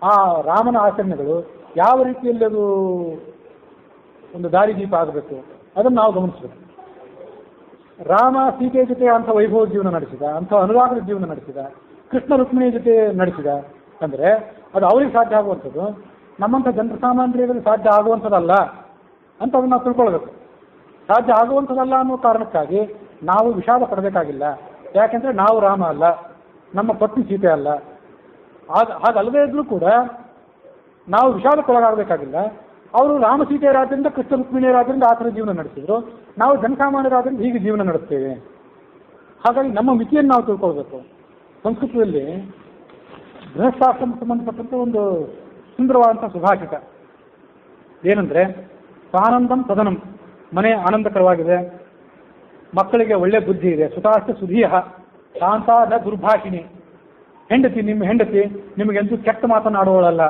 ಆ ರಾಮನ ಆಚರಣೆಗಳು ಯಾವ ರೀತಿಯಲ್ಲಿ ಅದು ಒಂದು ದಾರಿದೀಪ ಆಗಬೇಕು ಅದನ್ನು ನಾವು ಗಮನಿಸಬೇಕು. ರಾಮ ಸೀತೆಯ ಜೊತೆ ಅಂಥ ವೈಭವ ಜೀವನ ನಡೆಸಿದ, ಅಂಥ ಅನುರಾಗದ ಜೀವನ ನಡೆಸಿದ, ಕೃಷ್ಣ ರುಕ್ಮಿಣಿಯ ಜೊತೆ ನಡೆಸಿದ ಅಂದರೆ ಅದು ಅವರಿಗೆ ಸಾಧ್ಯ ಆಗುವಂಥದ್ದು, ನಮ್ಮಂಥ ಜನಸಾಮಾನ್ಯರಿಗೆ ಸಾಧ್ಯ ಆಗುವಂಥದ್ದಲ್ಲ ಅಂತ ಅದನ್ನು ನಾವು ತಿಳ್ಕೊಳ್ಬೇಕು. ಸಾಧ್ಯ ಆಗುವಂಥದ್ದಲ್ಲ ಅನ್ನೋ ಕಾರಣಕ್ಕಾಗಿ ನಾವು ವಿಷಾದ ಪಡಬೇಕಾಗಿಲ್ಲ. ಯಾಕೆಂದರೆ ನಾವು ರಾಮ ಅಲ್ಲ, ನಮ್ಮ ಪತ್ನಿ ಸೀತೆ ಅಲ್ಲ. ಹಾಗಲ್ಲದೇ ಇದ್ರೂ ಕೂಡ ನಾವು ವಿಷಾದಕ್ಕೊಳಗಾಗಬೇಕಾಗಿಲ್ಲ. ಅವರು ರಾಮ ಸೀತೆಯರಾದ್ರಿಂದ ಕೃಷ್ಣ ರುಕ್ಮಿಣಿಯರಾದ್ರಿಂದ ಆ ಥರ ಜೀವನ ನಡೆಸಿದ್ರು, ನಾವು ಜನಸಾಮಾನ್ಯರಾದ್ರಿಂದ ಹೀಗೆ ಜೀವನ ನಡೆಸ್ತೇವೆ. ಹಾಗಾಗಿ ನಮ್ಮ ಮಿತಿಯನ್ನು ನಾವು ತಿಳ್ಕೊಳ್ಬೇಕು. ಸಂಸ್ಕೃತದಲ್ಲಿ ಗೃಹಸ್ಥಾಶ್ರಮಕ್ಕೆ ಸಂಬಂಧಪಟ್ಟಂತೆ ಒಂದು ಸುಂದರವಾದಂಥ ಸುಭಾಷಿತ ಏನಂದರೆ, ಸಾನಂದಂ ಸದನಂ, ಮನೆ ಆನಂದಕರವಾಗಿದೆ, ಮಕ್ಕಳಿಗೆ ಒಳ್ಳೆ ಬುದ್ಧಿ ಇದೆ, ಸುತಾಷ್ಟ ಸುಧೀಯ ಶಾಂತ ನ ದುರ್ಭಾಷಿಣಿ, ನಿಮ್ಮ ಹೆಂಡತಿ ನಿಮಗೆಂತೂ ಕೆಟ್ಟ ಮಾತನಾಡುವಳಲ್ಲ,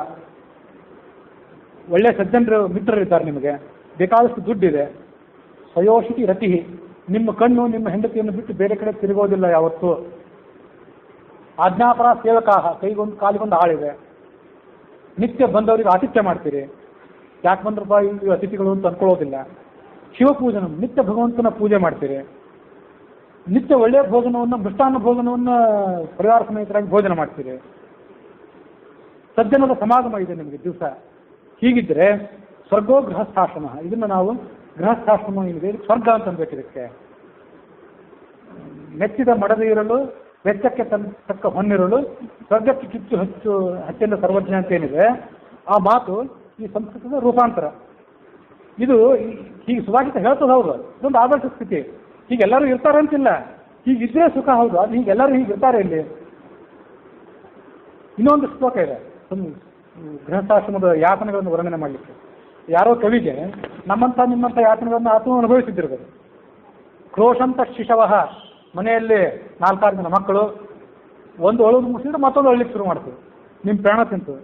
ಒಳ್ಳೆ ಸಜ್ಜನರು ಮಿತ್ರರಿದ್ದಾರೆ, ನಿಮಗೆ ಬೇಕಾದಷ್ಟು ದುಡ್ಡಿದೆ, ಸ್ವಯೋಷಿತಿ ರತಿ, ನಿಮ್ಮ ಕಣ್ಣು ನಿಮ್ಮ ಹೆಂಡತಿಯನ್ನು ಬಿಟ್ಟು ಬೇರೆ ಕಡೆ ತಿರುಗೋದಿಲ್ಲ ಯಾವತ್ತು, ಆಜ್ಞಾಪರ ಸೇವಕಾಹ, ಕೈಗೊಂದು ಕಾಲಿಗೊಂದು ಆಳಿದೆ, ನಿತ್ಯ ಬಂದವರಿಗೆ ಆತಿಥ್ಯ ಮಾಡ್ತೀರಿ, ಯಾಕೆ ಬಂದ್ರಪ್ಪ ಇಲ್ಲಿ ಅತಿಥಿಗಳು ಅಂತ ಅನ್ಕೊಳ್ಳೋದಿಲ್ಲ, ಶಿವಪೂಜನ ನಿತ್ಯ ಭಗವಂತನ ಪೂಜೆ ಮಾಡ್ತೀರಿ, ನಿತ್ಯ ಒಳ್ಳೆಯ ಭೋಜನವನ್ನು ಮೃಷ್ಟಾನ್ನ ಭೋಜನವನ್ನು ಪರಿವಾರ ಸಮೇತರಾಗಿ ಭೋಜನ ಮಾಡ್ತೀರಿ, ಸಜ್ಜನದ ಸಮಾಗಮ ಇದೆ ನಿಮಗೆ ದಿವಸ. ಹೀಗಿದ್ರೆ ಸ್ವರ್ಗೋ ಗೃಹಸ್ಥಾಶ್ರಮ, ಇದನ್ನು ನಾವು ಗೃಹಸ್ಥಾಶ್ರಮ ಏನಿದೆ ಸ್ವರ್ಗ ಅಂತ ಅನ್ಬೇಕು. ಇದಕ್ಕೆ ಮೆಚ್ಚಿದ ಮಡದಿ ಇರಲು ವೆಚ್ಚಕ್ಕೆ ತಕ್ಕ ಹೊನ್ನಿರಲು ಸ್ವರ್ಗಕ್ಕೆ ಕಿಚ್ಚು ಹಚ್ಚೆಂದ ಸರ್ವಜ್ಞ ಅಂತ ಏನಿದೆ ಆ ಮಾತು ಈ ಸಂಸ್ಕೃತದ ರೂಪಾಂತರ. ಇದು ಹೀಗೆ ಸುಭಾಷಿತ ಹೇಳ್ತದೆ, ಹೌದು, ಇದೊಂದು ಆದರ್ಶ ಸ್ಥಿತಿ. ಹೀಗೆಲ್ಲರೂ ಇರ್ತಾರೆ ಅಂತಿಲ್ಲ, ಹೀಗಿದ್ರೆ ಸುಖ, ಹೌದು, ಅದು ಹೀಗೆಲ್ಲರೂ ಹೀಗಿರ್ತಾರೆ. ಇಲ್ಲಿ ಇನ್ನೊಂದು ಶ್ಲೋಕ ಇದೆ ಗೃಹಸ್ಥಾಶ್ರಮದ ಯಾತನೆಗಳನ್ನು ವರ್ಣನೆ ಮಾಡಲಿಕ್ಕೆ. ಯಾರೋ ಕವಿಗೆ ನಮ್ಮಂಥ ನಿಮ್ಮಂಥ ಯಾತನೆಗಳನ್ನು ಆತನು ಅನುಭವಿಸಿದ್ದಿರ್ಬೋದು. ಕ್ರೋಶಂತ ಶಿಶವಃ, ಮನೆಯಲ್ಲಿ 4-6 ಜನ ಮಕ್ಕಳು, ಒಂದು ಒಳಗೆ ಮುಗಿಸಿದ್ರೆ ಮತ್ತೊಂದು ಅಳ್ಳಿಕ್ಕೆ ಶುರು ಮಾಡ್ತೀವಿ, ನಿಮ್ಮ ಪ್ರಾಣ ತಿಂತು.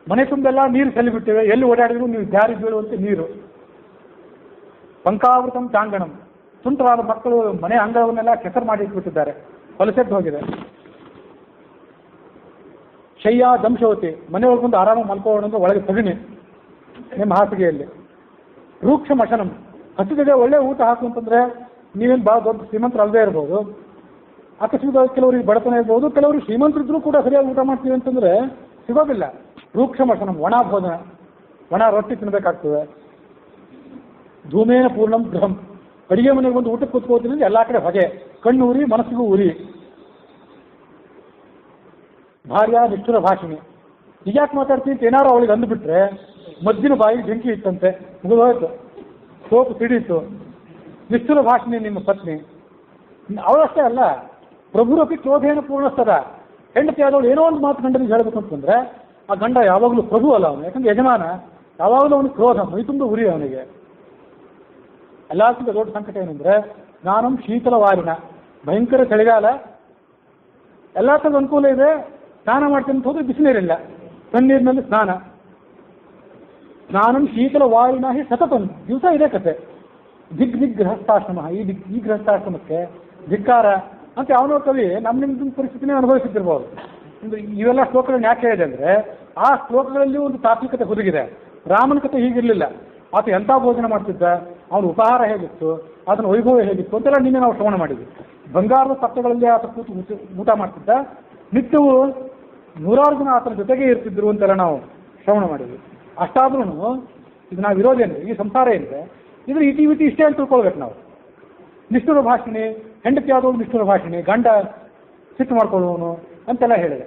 ಮನೆ ತುಂಬೆಲ್ಲ ನೀರು ಚೆಲ್ಲಿಬಿಟ್ಟಿವೆ, ಎಲ್ಲಿ ಓಡಾಡಿದ್ರು ನೀವು ಜಾರಿ ಬೀಳುವಂತೆ ನೀರು. ಪಂಕಾವೃತಂ ಚಾಂಗಣಂ, ತುಂಟರಾದ ಮಕ್ಕಳು ಮನೆ ಅಂಗಳವನ್ನೆಲ್ಲ ಕೆಸರು ಮಾಡಿ ಇಟ್ಬಿಟ್ಟಿದ್ದಾರೆ, ಹೊಲಸೆದ್ದು ಹೋಗಿದೆ. ಶಯ್ಯ ದಂಶವತಿ, ಮನೆ ಒಳಗೆ ಬಂದು ಆರಾಮಾಗಿ ಮಲ್ಕೊಳ್ಳೋಣ, ಒಳಗೆ ಸಗಣಿ ನಿಮ್ಮ ಹಾಸಿಗೆಯಲ್ಲಿ. ರೂಕ್ಷ ಮಶನಂ, ಹಸಿದಿದೆ ಒಳ್ಳೆ ಊಟ ಹಾಕು ಅಂತಂದ್ರೆ ನೀವೇನು ಭಾಳ ದೊಡ್ಡ ಶ್ರೀಮಂತರು ಅಲ್ಲದೆ ಇರ್ಬೋದು, ಅಕಸ್ಮಾತ್ ಕೆಲವರಿಗೆ ಬಡತನ ಇರ್ಬೋದು, ಕೆಲವರು ಶ್ರೀಮಂತರಿದ್ರು ಕೂಡ ಸರಿಯಾಗಿ ಊಟ ಮಾಡ್ತೀವಿ ಅಂತಂದ್ರೆ ಸಿಗೋದಿಲ್ಲ. ರೂಕ್ಷ ಮಶನಂ, ಒಣ ಭೋಜನ, ಒಣ ರೊಟ್ಟಿ ತಿನ್ನಬೇಕಾಗ್ತದೆ. ಧೂಮೇನ ಪೂರ್ಣಂ ಗೃಹಂ, ಅಡಿಗೆ ಮನೆಗೆ ಬಂದು ಊಟಕ್ಕೆ ಕೂತ್ಕೋತೀನಿ ಎಲ್ಲ ಕಡೆ ಹೊಗೆ, ಕಣ್ಣು ಉರಿ ಮನಸ್ಸಿಗೂ ಉರಿ. ಭಾರ್ಯ ನಿಷ್ಠುರ ಭಾಷಿಣಿ, ಹೀಗ್ಯಾಕೆ ಮಾತಾಡ್ತೀನಿ ಅಂತ ಏನಾರು ಅವಳಿಗೆ ಅಂದುಬಿಟ್ರೆ ಮದ್ದಿನ ಬಾಯಿಗೆ ಬೆಂಕಿ ಇತ್ತಂತೆ, ಮುಗಿದೋಯ್ತು, ಸೋಪು ಸಿಡೀತು. ನಿಷ್ಠುರ ಭಾಷಿಣಿ ನಿಮ್ಮ ಪತ್ನಿ. ಅವಳಷ್ಟೇ ಅಲ್ಲ, ಪ್ರಭುರಪಿ ಕ್ರೋಧೇನ ಪೂರ್ಣಸ್ತದ. ಹೆಂಡತಿ ಆದವಳು ಏನೋ ಒಂದು ಮಾತು ಗಂಡನಿಗೆ ಹೇಳಬೇಕು ಅಂತಂದ್ರೆ ಆ ಗಂಡ ಯಾವಾಗಲೂ ಪ್ರಭು ಅಲ್ಲ ಅವನು, ಯಾಕಂದ್ರೆ ಯಜಮಾನ, ಯಾವಾಗಲೂ ಅವನಿಗೆ ಕ್ರೋಧ, ಮೈ ತುಂಬ ಉರಿ ಅವನಿಗೆ. ಎಲ್ಲಕ್ಕಿಂತ ದೊಡ್ಡ ಸಂಕಟ ಏನಂದ್ರೆ ನಾನಂ ಶೀತಲವಾರಿನ, ಭಯಂಕರ ಚಳಿಗಾಲ, ಎಲ್ಲ ಥರದ ಅನುಕೂಲ ಇದೆ, ಸ್ನಾನ ಮಾಡ್ತೀನಿ ಅಂತ ಹೋದ್ರೆ ಬಿಸಿನೀರಿಲ್ಲ, ತಣ್ಣೀರಿನಲ್ಲಿ ಸ್ನಾನ. ಸ್ನಾನಂ ಶೀತಲವಾರಿನ ಹಿ ಸತತಂ, ದಿವಸ ಇದೇ ಕತೆ. ದಿಗ್ ಗೃಹಸ್ಥಾಶ್ರಮ, ಈ ಗೃಹಸ್ಥಾಶ್ರಮಕ್ಕೆ ಧಿಕ್ಕಾರ ಅಂತ ಯಾವನೋ ಕವಿ ನಿಮ್ಮ ಪರಿಸ್ಥಿತಿನೇ ಅನುಭವಿಸುತ್ತಿರ್ಬೋದು. ಇವೆಲ್ಲ ಶ್ಲೋಕಗಳನ್ನ ಯಾಕೆ ಹೇಳಿದೆ ಅಂದರೆ ಆ ಶ್ಲೋಕಗಳಲ್ಲಿ ಒಂದು ತಾತ್ವಿಕತೆ ಹುದುಗಿದೆ. ರಾಮನ ಕತೆ ಹೀಗಿರಲಿಲ್ಲ. ಆತ ಎಂಥ ಭೋಜನ ಮಾಡ್ತಿದ್ದ, ಅವನ ಉಪಹಾರ ಹೇಗಿತ್ತು, ಅದನ್ನ ವೈಭವ ಹೇಗಿತ್ತು ಅಂತೆಲ್ಲ ನಿನ್ನೆ ನಾವು ಶ್ರವಣ ಮಾಡಿದ್ವಿ. ಬಂಗಾರದ ತಟ್ಟೆಗಳಲ್ಲಿ ಆತ ಕೂತು ಊಟ ಮಾಡ್ತಿದ್ದ, ನಿತ್ಯವೂ 100 ಜನ ಆತನ ಜೊತೆಗೆ ಇರ್ತಿದ್ರು ಅಂತೆಲ್ಲ ನಾವು ಶ್ರವಣ ಮಾಡಿದ್ವಿ. ಅಷ್ಟಾದ್ರೂ ಇದು ನಾವು ಇರೋದೇನ್ರಿ, ಈ ಸಂಸಾರ ಏನಿದೆ ಇದ್ರ ಇಟಿವಿಟಿ ಇಷ್ಟೇ ಅಂತ ತಿಳ್ಕೊಳ್ಬೇಕು ನಾವು. ನಿಷ್ಠುರ ಭಾಷಣೆ, ಹೆಂಡತಿ ಆದವಳು ನಿಷ್ಠುರ ಭಾಷಣೆ, ಗಂಡ ಸಿಟ್ಟು ಮಾಡ್ಕೊಳ್ಳೋನು ಅಂತೆಲ್ಲ ಹೇಳಿದೆ.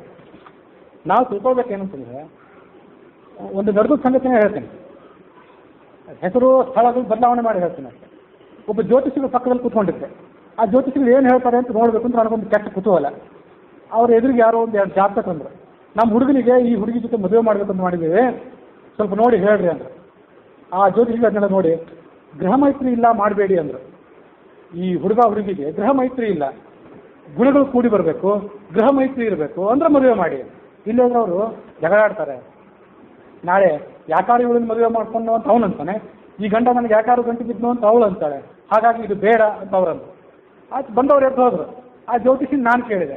ನಾವು ತಿಳ್ಕೊಳ್ಬೇಕೇನಂತಂದ್ರೆ ಒಂದು ನಡೆದ ಸಂಗತಿನೇ ಹೇಳ್ತೇನೆ, ಹೆಸರು ಸ್ಥಳಗಳು ಬದಲಾವಣೆ ಮಾಡಿ ಹೇಳ್ತೀನಿ ಅಷ್ಟೇ. ಒಬ್ಬ ಜ್ಯೋತಿಷಿಗಳ ಪಕ್ಕದಲ್ಲಿ ಕೂತ್ಕೊಂಡಿದ್ದೆ, ಆ ಜ್ಯೋತಿಷಿಗಳು ಏನು ಹೇಳ್ತಾರೆ ಅಂತ ನೋಡಬೇಕು ಅಂತ ನನಗೊಂದು ಕೆಟ್ಟ ಕುತೂಹಲ. ಅವ್ರ ಎದುರಿಗೆ ಯಾರೋ ಒಂದು 2 ಜಾತಕ ತಂದ್ರು, ನಮ್ಮ ಹುಡುಗನಿಗೆ ಈ ಹುಡುಗಿ ಜೊತೆ ಮದುವೆ ಮಾಡ್ಬೇಕಂತ ಮಾಡಿದ್ದೀವಿ, ಸ್ವಲ್ಪ ನೋಡಿ ಹೇಳ್ರಿ ಅಂದ್ರೆ. ಆ ಜ್ಯೋತಿಷಿಗಳು ಅದನ್ನೆಲ್ಲ ನೋಡಿ ಗೃಹ ಮೈತ್ರಿ ಇಲ್ಲ ಮಾಡಬೇಡಿ ಅಂದರು. ಈ ಹುಡುಗಿಗೆ ಗೃಹ ಮೈತ್ರಿ ಇಲ್ಲ, ಗುಣಗಳು ಕೂಡಿ ಬರಬೇಕು, ಗೃಹ ಮೈತ್ರಿ ಇರಬೇಕು ಅಂದ್ರೆ ಮದುವೆ ಮಾಡಿ. ಇಲ್ಲಂದ್ರೆ ಅವರು ಜಗಳ ಆಡ್ತಾರೆ. ನಾಳೆ ಯಾಕಾರು ಇವಳನ್ನ ಮದುವೆ ಮಾಡ್ಕೊಂಡು ಅಂತ ಅವನಂತಾನೆ, ಈ ಗಂಡ ನನಗೆ ಯಾಕಾರು ಗಂಟು ಬಿದ್ನು ಅಂತ ಅವಳು ಅಂತಾಳೆ, ಹಾಗಾಗಿ ಇದು ಬೇಡ ಅಂತ ಅವ್ರಂತ. ಆಯ್ತು, ಬಂದವ್ರು ಎದ್ದು ಹೋದ್ರು. ಆ ಜ್ಯೋತಿಷಿ ನಾನು ಕೇಳಿದೆ,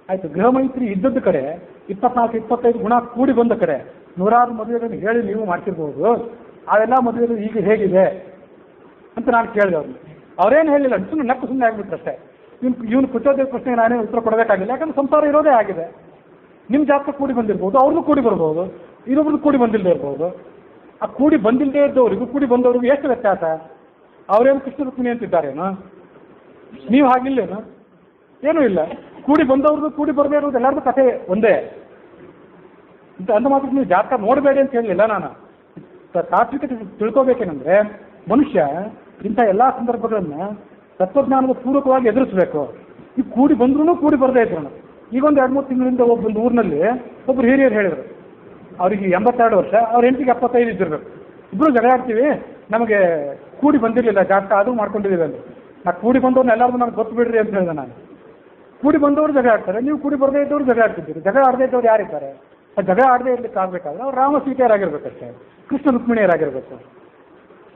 ಆಯ್ತು ಗೃಹ ಮೈತ್ರಿ ಇದ್ದದ್ದು ಕಡೆ 24-25 ಗುಣ ಕೂಡಿ ಬಂದ ಕಡೆ 100 ಮದುವೆಗಳನ್ನು ಹೇಳಿ ನೀವು ಮಾಡ್ತಿರ್ಬೋದು, ಅವೆಲ್ಲ ಮದುವೆಗಳು ಈಗ ಹೇಗಿದೆ ಅಂತ ನಾನು ಕೇಳಿದೆ ಅವ್ರನ್ನ. ಅವ್ರೇನು ಹೇಳಿಲ್ಲ, ಸುಮ್ಮನೆ ನಕ್ಕು ಸುಮ್ಮನೆ ಆಗ್ಬಿಟ್ರಷ್ಟೇ. ಇವನು ಕುಚ್ಚೋದೇ ಪ್ರಶ್ನೆಗೆ ನಾನೇ ಉತ್ತರ ಕೊಡಬೇಕಾಗಿಲ್ಲ, ಯಾಕಂದ್ರೆ ಸಂಸಾರ ಇರೋದೇ ಆಗಿದೆ. ನಿಮ್ಮ ಜಾತಕ ಕೂಡಿ ಬಂದಿರ್ಬೋದು, ಅವ್ರನ್ನೂ ಕೂಡಿ ಬರ್ಬೋದು, ಇನ್ನೊಬ್ರದ್ದು ಕೂಡಿ ಬಂದಿಲ್ಲದೆ ಇರ್ಬೋದು. ಆ ಕೂಡಿ ಬಂದಿಲ್ಲದೆ ಇದ್ದವರಿಗೂ ಕೂಡಿ ಬಂದವ್ರಿಗೂ ಎಷ್ಟು ವ್ಯತ್ಯಾಸ? ಅವರೇನು ಕೃಷ್ಣ ರುಕ್ಮಿಣಿ ಅಂತಿದ್ದಾರೇನು? ನೀವು ಹಾಗಿಲ್ಲೇನು? ಏನೂ ಇಲ್ಲ. ಕೂಡಿ ಬಂದವ್ರದ್ದು ಕೂಡಿ ಬರದೇ ಇರೋದು ಎಲ್ಲರದ್ದು ಕಥೆ ಒಂದೇ ಅಂತ ಮಾತ್ರ ನೀವು ಜಾತಕ ನೋಡಬೇಡಿ ಅಂತ ಹೇಳಲಿಲ್ಲ ನಾನು. ತಾತ್ವಿಕತೆ ತಿಳ್ಕೋಬೇಕೇನೆಂದ್ರೆ ಮನುಷ್ಯ ಇಂಥ ಎಲ್ಲ ಸಂದರ್ಭಗಳನ್ನ ತತ್ವಜ್ಞಾನದ ಪೂರ್ವಕವಾಗಿ ಎದುರಿಸಬೇಕು. ಈಗ ಕೂಡಿ ಬಂದ್ರೂ ಕೂಡಿ ಬರದೇ ಇದ್ರು. ಈಗೊಂದು 2-3 ತಿಂಗಳಿಂದ ಒಬ್ಬೊಂದು ಊರಿನಲ್ಲಿ ಒಬ್ಬರು ಹಿರಿಯರು ಹೇಳಿದರು, ಅವರಿಗೆ 82 ವರ್ಷ, ಅವ್ರ ಹೆಂಡತಿಗೆ 75 ಇದ್ದಿರ್ಬೇಕು. ಇಬ್ಬರು ಜಗಳಾಡ್ತೀವಿ, ನಮಗೆ ಕೂಡಿ ಬಂದಿರಲಿಲ್ಲ ಜಾತಕ, ಅದು ಮಾಡ್ಕೊಂಡಿದ್ದೀವಿ ಅಂತ. ನಾ ಕೂಡಿ ಬಂದವ್ರನ್ನ ಎಲ್ಲರಿಗೂ ನನಗೆ ಗೊತ್ತು ಬಿಡ್ರಿ ಅಂತ ಹೇಳಿದೆ ನಾನು. ಕೂಡಿ ಬಂದವರು ಜಗಳ ಆಡ್ತಾರೆ, ನೀವು ಕೂಡಿ ಬರದೇ ಇದ್ದವರು ಜಗಳ ಆಡ್ತಿದ್ದೀರಿ. ಜಗಳ ಆಡದೇ ಇದ್ದವ್ರು ಯಾರಿದ್ದಾರೆ? ಆ ಜಗಳ ಆಡದೇ ಇರ್ಲಿಕ್ಕೆ ಆಗಬೇಕಾದ್ರೆ ಅವ್ರು ರಾಮ ಸೀತೆಯರಾಗಿರ್ಬೇಕಷ್ಟೇ, ಕೃಷ್ಣ ರುಕ್ಮಿಣಿಯರಾಗಿರ್ಬೇಕು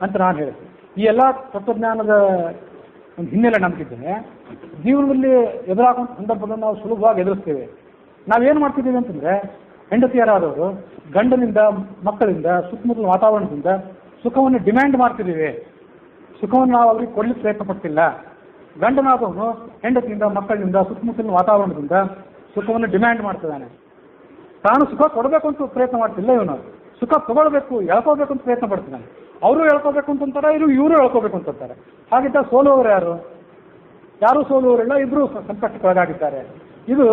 ಅಂತ ನಾನು ಹೇಳಿದೆ. ಈ ಎಲ್ಲ ತತ್ವಜ್ಞಾನದ ಒಂದು ಹಿನ್ನೆಲೆ ನಂಬಿದ್ದೇನೆ. ಜೀವನದಲ್ಲಿ ಎದುರಾಗುವಂಥ ಸಂದರ್ಭಗಳನ್ನು ನಾವು ಸುಲಭವಾಗಿ ಎದುರಿಸ್ತೇವೆ. ನಾವೇನು ಮಾಡ್ತಿದ್ದೀವಿ ಅಂತಂದರೆ, ಹೆಂಡತಿಯರಾದವರು ಗಂಡನಿಂದ, ಮಕ್ಕಳಿಂದ, ಸುತ್ತಮುತ್ತಲ ವಾತಾವರಣದಿಂದ ಸುಖವನ್ನು ಡಿಮ್ಯಾಂಡ್ ಮಾಡ್ತಿದ್ದೀವಿ. ಸುಖವನ್ನು ನಾವು ಅವ್ರಿಗೆ ಕೊಡ್ಲಿಕ್ಕೆ ಪ್ರಯತ್ನ ಪಡ್ತಿಲ್ಲ. ಗಂಡನಾದವನು ಹೆಂಡತಿಯಿಂದ, ಮಕ್ಕಳಿಂದ, ಸುತ್ತಮುತ್ತಲಿನ ವಾತಾವರಣದಿಂದ ಸುಖವನ್ನು ಡಿಮ್ಯಾಂಡ್ ಮಾಡ್ತಿದ್ದಾನೆ. ತಾನು ಸುಖ ಕೊಡಬೇಕು ಅಂತ ಪ್ರಯತ್ನ ಮಾಡ್ತಿಲ್ಲ. ಇವನು ಸುಖ ತಗೊಳ್ಬೇಕು, ಎಳ್ಕೋಬೇಕು ಅಂತ ಪ್ರಯತ್ನ ಪಡ್ತಿದ್ದಾನೆ. ಅವರು ಎಳ್ಕೋಬೇಕು ಅಂತಂತಾರೆ, ಇವರು ಎಳ್ಕೋಬೇಕು ಅಂತಂತಾರೆ. ಹಾಗಿದ್ದ ಸೋಲುವವರು ಯಾರು? ಯಾರೂ ಸೋಲುವವರಿಲ್ಲ, ಇಬ್ಬರು ಸಂಕಷ್ಟಕ್ಕೊಳಗಾಗಿದ್ದಾರೆ. ಇದು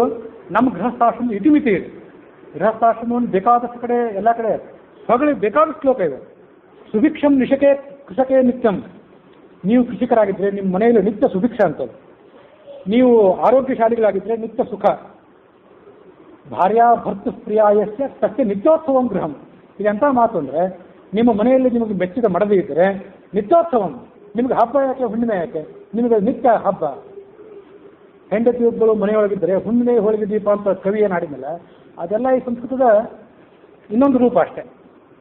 ನಮ್ಮ ಗೃಹಸ್ಥಾಶ್ರಮ ಇತಿಮಿತಿ ಇದೆ. ಗೃಹಸ್ಥಾಶ್ರಮವನ್ನು ಬೇಕಾದಷ್ಟು ಕಡೆ, ಎಲ್ಲ ಕಡೆ ಹೊಗಳಿ ಬೇಕಾದಷ್ಟು ಶ್ಲೋಕ ಇದೆ. ಸುಭಿಕ್ಷಂ ನಿಶಕೆ ಕೃಷಕೆ ನಿತ್ಯಂ. ನೀವು ಕೃಷಿಕರಾಗಿದ್ದರೆ ನಿಮ್ಮ ಮನೆಯಲ್ಲಿ ನಿತ್ಯ ಸುಭಿಕ್ಷ ಅಂತದ್ದು. ನೀವು ಆರೋಗ್ಯಶಾಲಿಗಳಾಗಿದ್ದರೆ ನಿತ್ಯ ಸುಖ. ಭಾರ್ಯಾ ಭರ್ತು ಪ್ರಿಯಾಯಸ್ಯ ತಕ್ಕೆ ನಿತ್ಯೋತ್ಸವಂ ಗೃಹಂ. ಇದೆಂಥ ಮಾತು ಅಂದರೆ, ನಿಮ್ಮ ಮನೆಯಲ್ಲಿ ನಿಮಗೆ ಮೆಚ್ಚಿದ ಮಡದಿ ಇದ್ದರೆ ನಿತ್ಯೋತ್ಸವ, ನಿಮಗೆ ಹಬ್ಬ ಯಾಕೆ, ಹುಣ್ಣಿಮೆ ಯಾಕೆ, ನಿಮಗೆ ನಿತ್ಯ ಹಬ್ಬ. ಹೆಂಡತಿಯೊಬ್ಬಳು ಮನೆಯೊಳಗಿದ್ದರೆ ಹುಣ್ಣಿಮೆ ಹೋಳಿಗೆ ದೀಪ ಅಂತ ಕವಿ ಏನಾಡಿದ್ಮೇಲೆ ಅದೆಲ್ಲ ಈ ಸಂಸ್ಕೃತದ ಇನ್ನೊಂದು ರೂಪ ಅಷ್ಟೇ.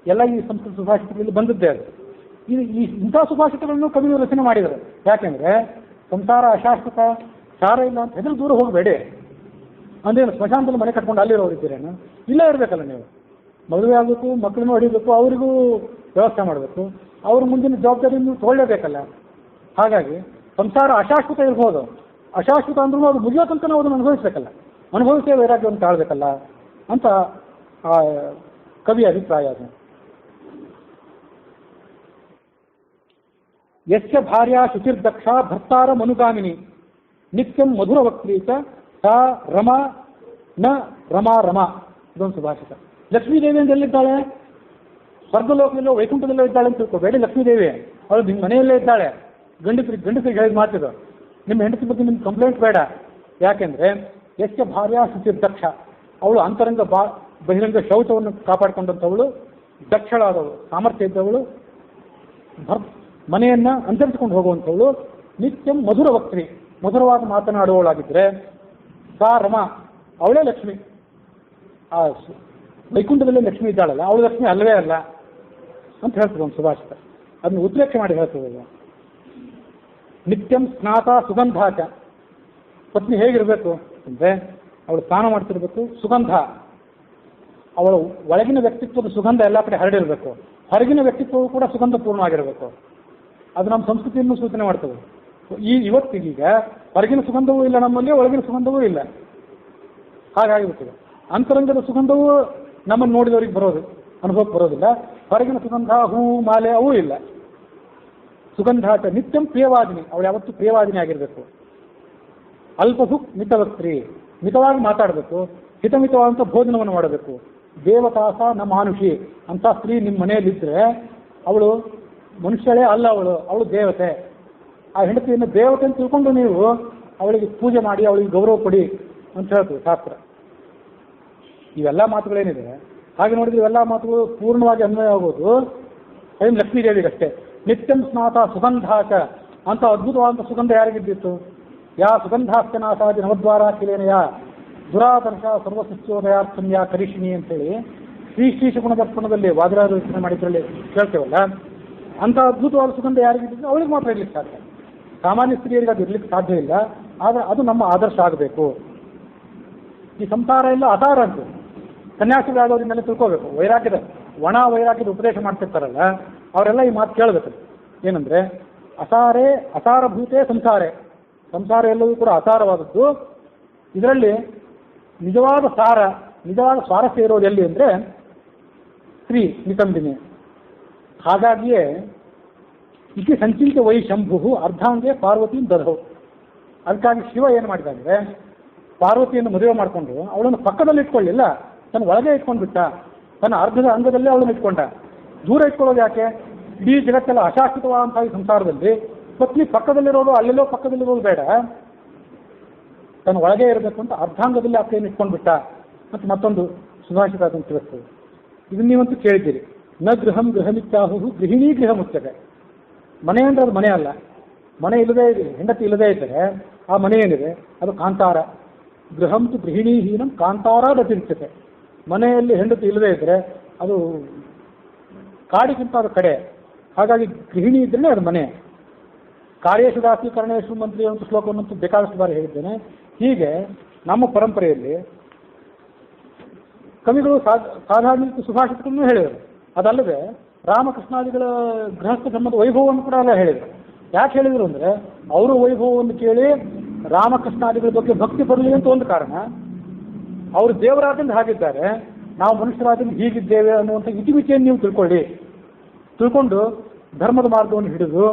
ಎಲ್ಲ ಈ ಸಂಸ್ಕೃತ ಸುಭಾಷಿತಗಳಲ್ಲಿ ಬಂದದ್ದೇ ಅದು. ಇಂಥ ಸುಭಾಷಿತಗಳನ್ನು ಕವಿಗಳು ರಚನೆ ಮಾಡಿದರು. ಯಾಕೆಂದರೆ ಸಂಸಾರ ಅಶಾಶ್ವತ, ಸಾರ ಇಲ್ಲ ಅಂತ ಹೆದರು ದೂರ ಹೋಗಬೇಡಿ. ಅಂದೇನು ಸ್ಮಶಾನದಲ್ಲಿ ಮನೆ ಕಟ್ಕೊಂಡು ಅಲ್ಲಿರೋರಿದ್ದೀರೇನು? ಇಲ್ಲೇ ಇರಬೇಕಲ್ಲ ನೀವು. ಮದುವೆ ಆಗಬೇಕು, ಮಕ್ಕಳನ್ನು ಹೊಡಿಬೇಕು, ಅವರಿಗೂ ವ್ಯವಸ್ಥೆ ಮಾಡಬೇಕು, ಅವ್ರ ಮುಂದಿನ ಜವಾಬ್ದಾರಿಯನ್ನು ತೊಗೊಳ್ಳೇಬೇಕಲ್ಲ. ಹಾಗಾಗಿ ಸಂಸಾರ ಅಶಾಶ್ವತ ಇರ್ಬೋದು, ಅಶಾಶ್ವತ ಅಂದ್ರೂ ಅದು ಮುಗಿಯೋ ತನಕ ನಾವು ಅದನ್ನು ಅನುಭವಿಸ್ಬೇಕಲ್ಲ, ಅನುಭವಿಸೇ ವೈರಾಗ್ಯವನ್ನು ತಾಳ್ಬೇಕಲ್ಲ ಅಂತ ಆ ಕವಿಯ ಅಭಿಪ್ರಾಯ ಅದು. ಯಸ್ಯ ಭಾರ್ಯಾ ಶುಚಿರ್ದಕ್ಷ ಭರ್ತಾರ ಮನುಗಾಮಿನಿ ನಿತ್ಯಂ ಮಧುರ ವಕ್ರೀಚ ಸಾ ರಮಾ ನ ರಮಾ ರಮಾ. ಇದೊಂದು ಸುಭಾಷಿತ. ಲಕ್ಷ್ಮೀದೇವಿ ಅಂತ ಎಲ್ಲಿದ್ದಾಳೆ? ಸ್ವರ್ಗಲೋಕದಲ್ಲೋ ವೈಕುಂಠದಲ್ಲೋ ಇದ್ದಾಳೆ ಅಂತ ತಿಳ್ಕೋಬೇಡಿ. ಲಕ್ಷ್ಮೀದೇವಿ ಅವಳು ನಿಮ್ಮ ಮನೆಯಲ್ಲೇ ಇದ್ದಾಳೆ. ಗಂಡಸರಿಗೆ ಹೇಳಿದ ಮಾತಿದು. ನಿಮ್ಮ ಹೆಂಡತಿ ಬಗ್ಗೆ ನಿಮ್ಗೆ ಕಂಪ್ಲೇಂಟ್ ಬೇಡ. ಯಾಕೆಂದರೆ ಯಸ್ಯ ಭಾರ್ಯಾ ಶುಚಿರ್ದಕ್ಷ, ಅವಳು ಅಂತರಂಗ ಬಹಿರಂಗ ಶೌಚವನ್ನು ಕಾಪಾಡಿಕೊಂಡಂಥವಳು, ದಕ್ಷಳಾದವಳು, ಸಾಮರ್ಥ್ಯ ಇದ್ದವಳು, ಮನೆಯನ್ನು ಅಂತರಿಸಿಕೊಂಡು ಹೋಗುವಂಥವಳು, ನಿತ್ಯಂ ಮಧುರ ವಕ್ರಿ, ಮಧುರವಾದ ಮಾತನಾಡುವವಳಾಗಿದ್ದರೆ ಸಾ ರಮ, ಅವಳೇ ಲಕ್ಷ್ಮಿ. ಆ ವೈಕುಂಠದಲ್ಲೇ ಲಕ್ಷ್ಮಿ ಇದ್ದಾಳಲ್ಲ, ಅವಳು ಲಕ್ಷ್ಮಿ ಅಲ್ಲವೇ ಅಲ್ಲ ಅಂತ ಹೇಳ್ತದೆ ಒಂದು ಸುಭಾಷಿತ. ಅದನ್ನು ಉತ್ಪ್ರೇಕ್ಷೆ ಮಾಡಿ ಹೇಳ್ತದೆ. ನಿತ್ಯಂ ಸ್ನಾತ ಸುಗಂಧಾಚ, ಪತ್ನಿ ಹೇಗಿರಬೇಕು ಅಂದರೆ ಅವಳು ಸ್ನಾನ ಮಾಡ್ತಿರ್ಬೇಕು, ಸುಗಂಧ, ಅವಳ ಒಳಗಿನ ವ್ಯಕ್ತಿತ್ವದ ಸುಗಂಧ ಎಲ್ಲ ಕಡೆ ಹರಡಿರಬೇಕು, ಹೊರಗಿನ ವ್ಯಕ್ತಿತ್ವವು ಕೂಡ ಸುಗಂಧಪೂರ್ಣವಾಗಿರಬೇಕು. ಅದು ನಮ್ಮ ಸಂಸ್ಕೃತಿಯನ್ನು ಸೂಚನೆ ಮಾಡ್ತದೆ. ಇವತ್ತಿಗೀಗ ಹೊರಗಿನ ಸುಗಂಧವೂ ಇಲ್ಲ ನಮ್ಮಲ್ಲಿ, ಒಳಗಿನ ಸುಗಂಧವೂ ಇಲ್ಲ. ಹಾಗಾಗಿಬಿಡ್ತದೆ. ಅಂತರಂಗದ ಸುಗಂಧವೂ ನಮ್ಮನ್ನು ನೋಡಿದವರಿಗೆ ಬರೋದು, ಅನುಭವಕ್ಕೆ ಬರೋದಿಲ್ಲ. ಹೊರಗಿನ ಸುಗಂಧ, ಹೂ, ಮಾಲೆ ಅವೂ ಇಲ್ಲ. ಸುಗಂಧಾಟ ನಿತ್ಯಂ ಪ್ರಿಯವಾದಿನಿ, ಅವಳು ಯಾವತ್ತೂ ಪ್ರಿಯವಾದಿನಿ ಆಗಿರಬೇಕು. ಅಲ್ಪಸು ಮಿತವಸ್ತ್ರೀ, ಮಿತವಾಗಿ ಮಾತಾಡಬೇಕು, ಹಿತಮಿತವಾದಂಥ ಭೋಜನವನ್ನು ಮಾಡಬೇಕು. ದೇವತಾಸ ನ ಮಾನುಷಿ ಅಂತ ಸ್ತ್ರೀ ನಿಮ್ಮ ಮನೆಯಲ್ಲಿದ್ದರೆ ಅವಳು ಮನುಷ್ಯಳೇ ಅಲ್ಲ, ಅವಳು ದೇವತೆ. ಆ ಹೆಂಡತಿಯನ್ನು ದೇವತೆ ಅಂತ ತಿಳ್ಕೊಂಡು ನೀವು ಅವಳಿಗೆ ಪೂಜೆ ಮಾಡಿ ಅವಳಿಗೆ ಗೌರವ ಕೊಡಿ ಅಂತ ಹೇಳ್ತೀವಿ ಶಾಸ್ತ್ರ. ಇವೆಲ್ಲ ಮಾತುಗಳೇನಿದೆ, ಹಾಗೆ ನೋಡಿದ್ರೆ ಇವೆಲ್ಲ ಮಾತುಗಳು ಪೂರ್ಣವಾಗಿ ಅನ್ವಯ ಆಗೋದು ಸ್ವಯಂ ಲಕ್ಷ್ಮೀದೇವಿಗಷ್ಟೇ. ನಿತ್ಯಂ ಸ್ನಾತ ಸುಗಂಧಾಚ ಅಂತ ಅದ್ಭುತವಾದಂಥ ಸುಗಂಧ ಯಾರಿಗಿದ್ದಿತ್ತು? ಯಾ ಸುಗಂಧಾಸ್ಯನಾಸಾದಿ ನವದ್ವಾರ ಕಿಲೇನಯ ದುರಾದರ್ಶ ಸರ್ವಸಸ್ಯೋದಯಾರ್ಥಂ ಯಾ ಕರಿಷಿಣಿ ಅಂತೇಳಿ ಶ್ರೀ ಗುಣದರ್ಪಣದಲ್ಲಿ ವಾದಿರಾಜ ರಚನೆ ಮಾಡಿದ್ರಲ್ಲಿ ಕೇಳ್ತೇವಲ್ಲ, ಅಂಥ ಅದ್ಭುತವಾದ ಸುಗಂಧ ಯಾರಿಗಿದ್ದು ಅವಳಿಗೆ ಮಾತ್ರ ಇರ್ಲಿಕ್ಕೆ ಸಾಧ್ಯ. ಸಾಮಾನ್ಯ ಸ್ತ್ರೀಯರಿಗೆ ಅದು ಇರ್ಲಿಕ್ಕೆ ಸಾಧ್ಯ ಇಲ್ಲ. ಆದರೆ ಅದು ನಮ್ಮ ಆದರ್ಶ ಆಗಬೇಕು. ಈ ಸಂಸಾರ ಎಲ್ಲ ಅಸಾರ ಅಂತ ಸನ್ಯಾಸಿಗಳಾದವರಿಂದಲೇ ತಿಳ್ಕೋಬೇಕು. ವೈರಾಗ್ಯದ ಒಣ ವೈರಾಗ್ಯದ ಉಪದೇಶ ಮಾಡ್ತಿರ್ತಾರಲ್ಲ, ಅವರೆಲ್ಲ ಈ ಮಾತು ಕೇಳಬೇಕು. ಏನಂದರೆ ಅಸಾರೇ ಅಸಾರಭೂತೇ ಸಂಸಾರೇ, ಸಂಸಾರ ಎಲ್ಲವೂ ಕೂಡ ಅಸಾರವಾದದ್ದು. ಇದರಲ್ಲಿ ನಿಜವಾದ ಸಾರ, ನಿಜವಾದ ಸ್ವಾರಸ್ಯ ಇರೋದು ಎಲ್ಲಿ ಅಂದರೆ ಸ್ತ್ರೀ ನಿತಂಬಿನಿ. ಹಾಗಾಗಿಯೇ ಇತಿ ಸಂಚಿಂತ ವೈ ಶಂಭು ಅರ್ಧಾಂಗೆ ಪಾರ್ವತಿ ದಧೌ. ಅದಕ್ಕಾಗಿ ಶಿವ ಏನು ಮಾಡಿದಾದ್ರೆ ಪಾರ್ವತಿಯನ್ನು ಮದುವೆ ಮಾಡಿಕೊಂಡು ಅವಳನ್ನು ಪಕ್ಕದಲ್ಲಿ ಇಟ್ಕೊಳ್ಳಿಲ್ಲ, ತನ್ನ ಒಳಗೆ ಇಟ್ಕೊಂಡ್ಬಿಟ್ಟ. ತನ್ನ ಅರ್ಧದ ಅಂಗದಲ್ಲೇ ಅವಳನ್ನು ಇಟ್ಕೊಂಡ. ದೂರ ಇಟ್ಕೊಳ್ಳೋದು ಯಾಕೆ? ಇಡೀ ಜಗತ್ತೆಲ್ಲ ಅಶಾಶ್ವತವಾದಂಥ ಈ ಸಂಸಾರದಲ್ಲಿ ಪತ್ನಿ ಪಕ್ಕದಲ್ಲಿರೋದು, ಅಲ್ಲೆಲ್ಲೋ ಪಕ್ಕದಲ್ಲಿರೋದು ಬೇಡ, ತನ್ನ ಒಳಗೆ ಇರಬೇಕು ಅಂತ ಅರ್ಧಾಂಗದಲ್ಲಿ ಆಕೆಯನ್ನು ಇಟ್ಕೊಂಡ್ಬಿಟ್ಟ ಮತ್ತು ಮತ್ತೊಂದು ಸುಭಾಷಿತ ಅದನ್ನು ತಿಳಿಸ್ತದೆ. ಇದನ್ನು ನೀವಂತೂ ಕೇಳಿದ್ದೀರಿ. ನ ಗೃಹಂ ಗೃಹಮಿತ್ಯಾಹು ಗೃಹಿಣೀ ಗೃಹ ಮುಚ್ಚತೆ. ಮನೆ ಅಂದರೆ ಅದು ಮನೆ ಅಲ್ಲ. ಮನೆ ಇಲ್ಲದೇ ಇದೆ, ಹೆಂಡತಿ ಇಲ್ಲದೇ ಇದ್ದರೆ ಆ ಮನೆ ಏನಿದೆ ಅದು ಕಾಂತಾರ. ಗೃಹಂತು ಗೃಹಿಣೀಹೀನಂ ಕಾಂತಾರಾದ ತಿರುಚತೆ. ಮನೆಯಲ್ಲಿ ಹೆಂಡತಿ ಇಲ್ಲದೇ ಇದ್ದರೆ ಅದು ಕಾಡಿಗಿಂತ ಅದು ಕಡೆ. ಹಾಗಾಗಿ ಗೃಹಿಣಿ ಇದ್ದರೆ ಅದು ಮನೆ. ಕಾರ್ಯೇಶು ದಾಸಿ ಕರ್ಣೇಶು ಮಂತ್ರಿ ಅಂತ ಶ್ಲೋಕವನ್ನಂತೂ ಬೇಕಾದಷ್ಟು ಬಾರಿ ಹೇಳಿದ್ದೇನೆ. ಹೀಗೆ ನಮ್ಮ ಪರಂಪರೆಯಲ್ಲಿ ಕವಿಗಳು ಸಾಧಾರಣ ಸುಭಾಷಿತಗಳನ್ನು ಹೇಳಿದರು. ಅದಲ್ಲದೆ ರಾಮಕೃಷ್ಣಾದಿಗಳ ಗೃಹಸ್ಥ ಧರ್ಮದ ವೈಭವವನ್ನು ಕೂಡ ಎಲ್ಲ ಹೇಳಿದರು. ಯಾಕೆ ಹೇಳಿದರು ಅಂದರೆ ಅವರು ವೈಭವವನ್ನು ಕೇಳಿ ರಾಮಕೃಷ್ಣಾದಿಗಳ ಬಗ್ಗೆ ಭಕ್ತಿ ಬರಲಿ ಅಂತ ಒಂದು ಕಾರಣ. ಅವರು ದೇವರಾದಿಂದ ಹಾಗಿದ್ದಾರೆ, ನಾವು ಮನುಷ್ಯರಾದಿಂದ ಹೀಗಿದ್ದೇವೆ ಅನ್ನುವಂಥ ಇತಿಮಿತಿಯನ್ನು ನೀವು ತಿಳ್ಕೊಂಡು ಧರ್ಮದ ಮಾರ್ಗವನ್ನು ಹಿಡಿದು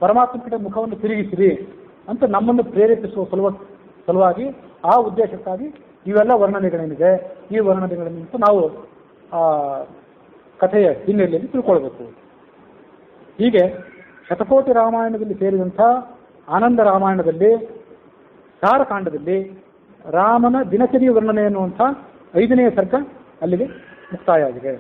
ಪರಮಾತ್ಮ ಕಡೆ ಮುಖವನ್ನು ತಿರುಗಿಸಿರಿ ಅಂತ ನಮ್ಮನ್ನು ಪ್ರೇರೇಪಿಸುವ ಸಲುವಾಗಿ ಆ ಉದ್ದೇಶಕ್ಕಾಗಿ ಇವೆಲ್ಲ ವರ್ಣನೆಗಳೇನಿದೆ, ಈ ವರ್ಣನೆಗಳನ್ನು ನಾವು ಕಥೆಯ ಹಿನ್ನೆಲೆಯಲ್ಲಿ ತಿಳ್ಕೊಳ್ಬೇಕು. ಹೀಗೆ ಶತಕೋಟಿ ರಾಮಾಯಣದಲ್ಲಿ ಸೇರಿದಂಥ ಆನಂದ ರಾಮಾಯಣದಲ್ಲಿ ಸಾರಕಾಂಡದಲ್ಲಿ ರಾಮನ ದಿನಚರಿ ವರ್ಣನೆ ಎನ್ನುವಂಥ 5ನೇ ಸರ್ಗ ಅಲ್ಲಿಗೆ ಮುಕ್ತಾಯ ಆಗಿದೆ.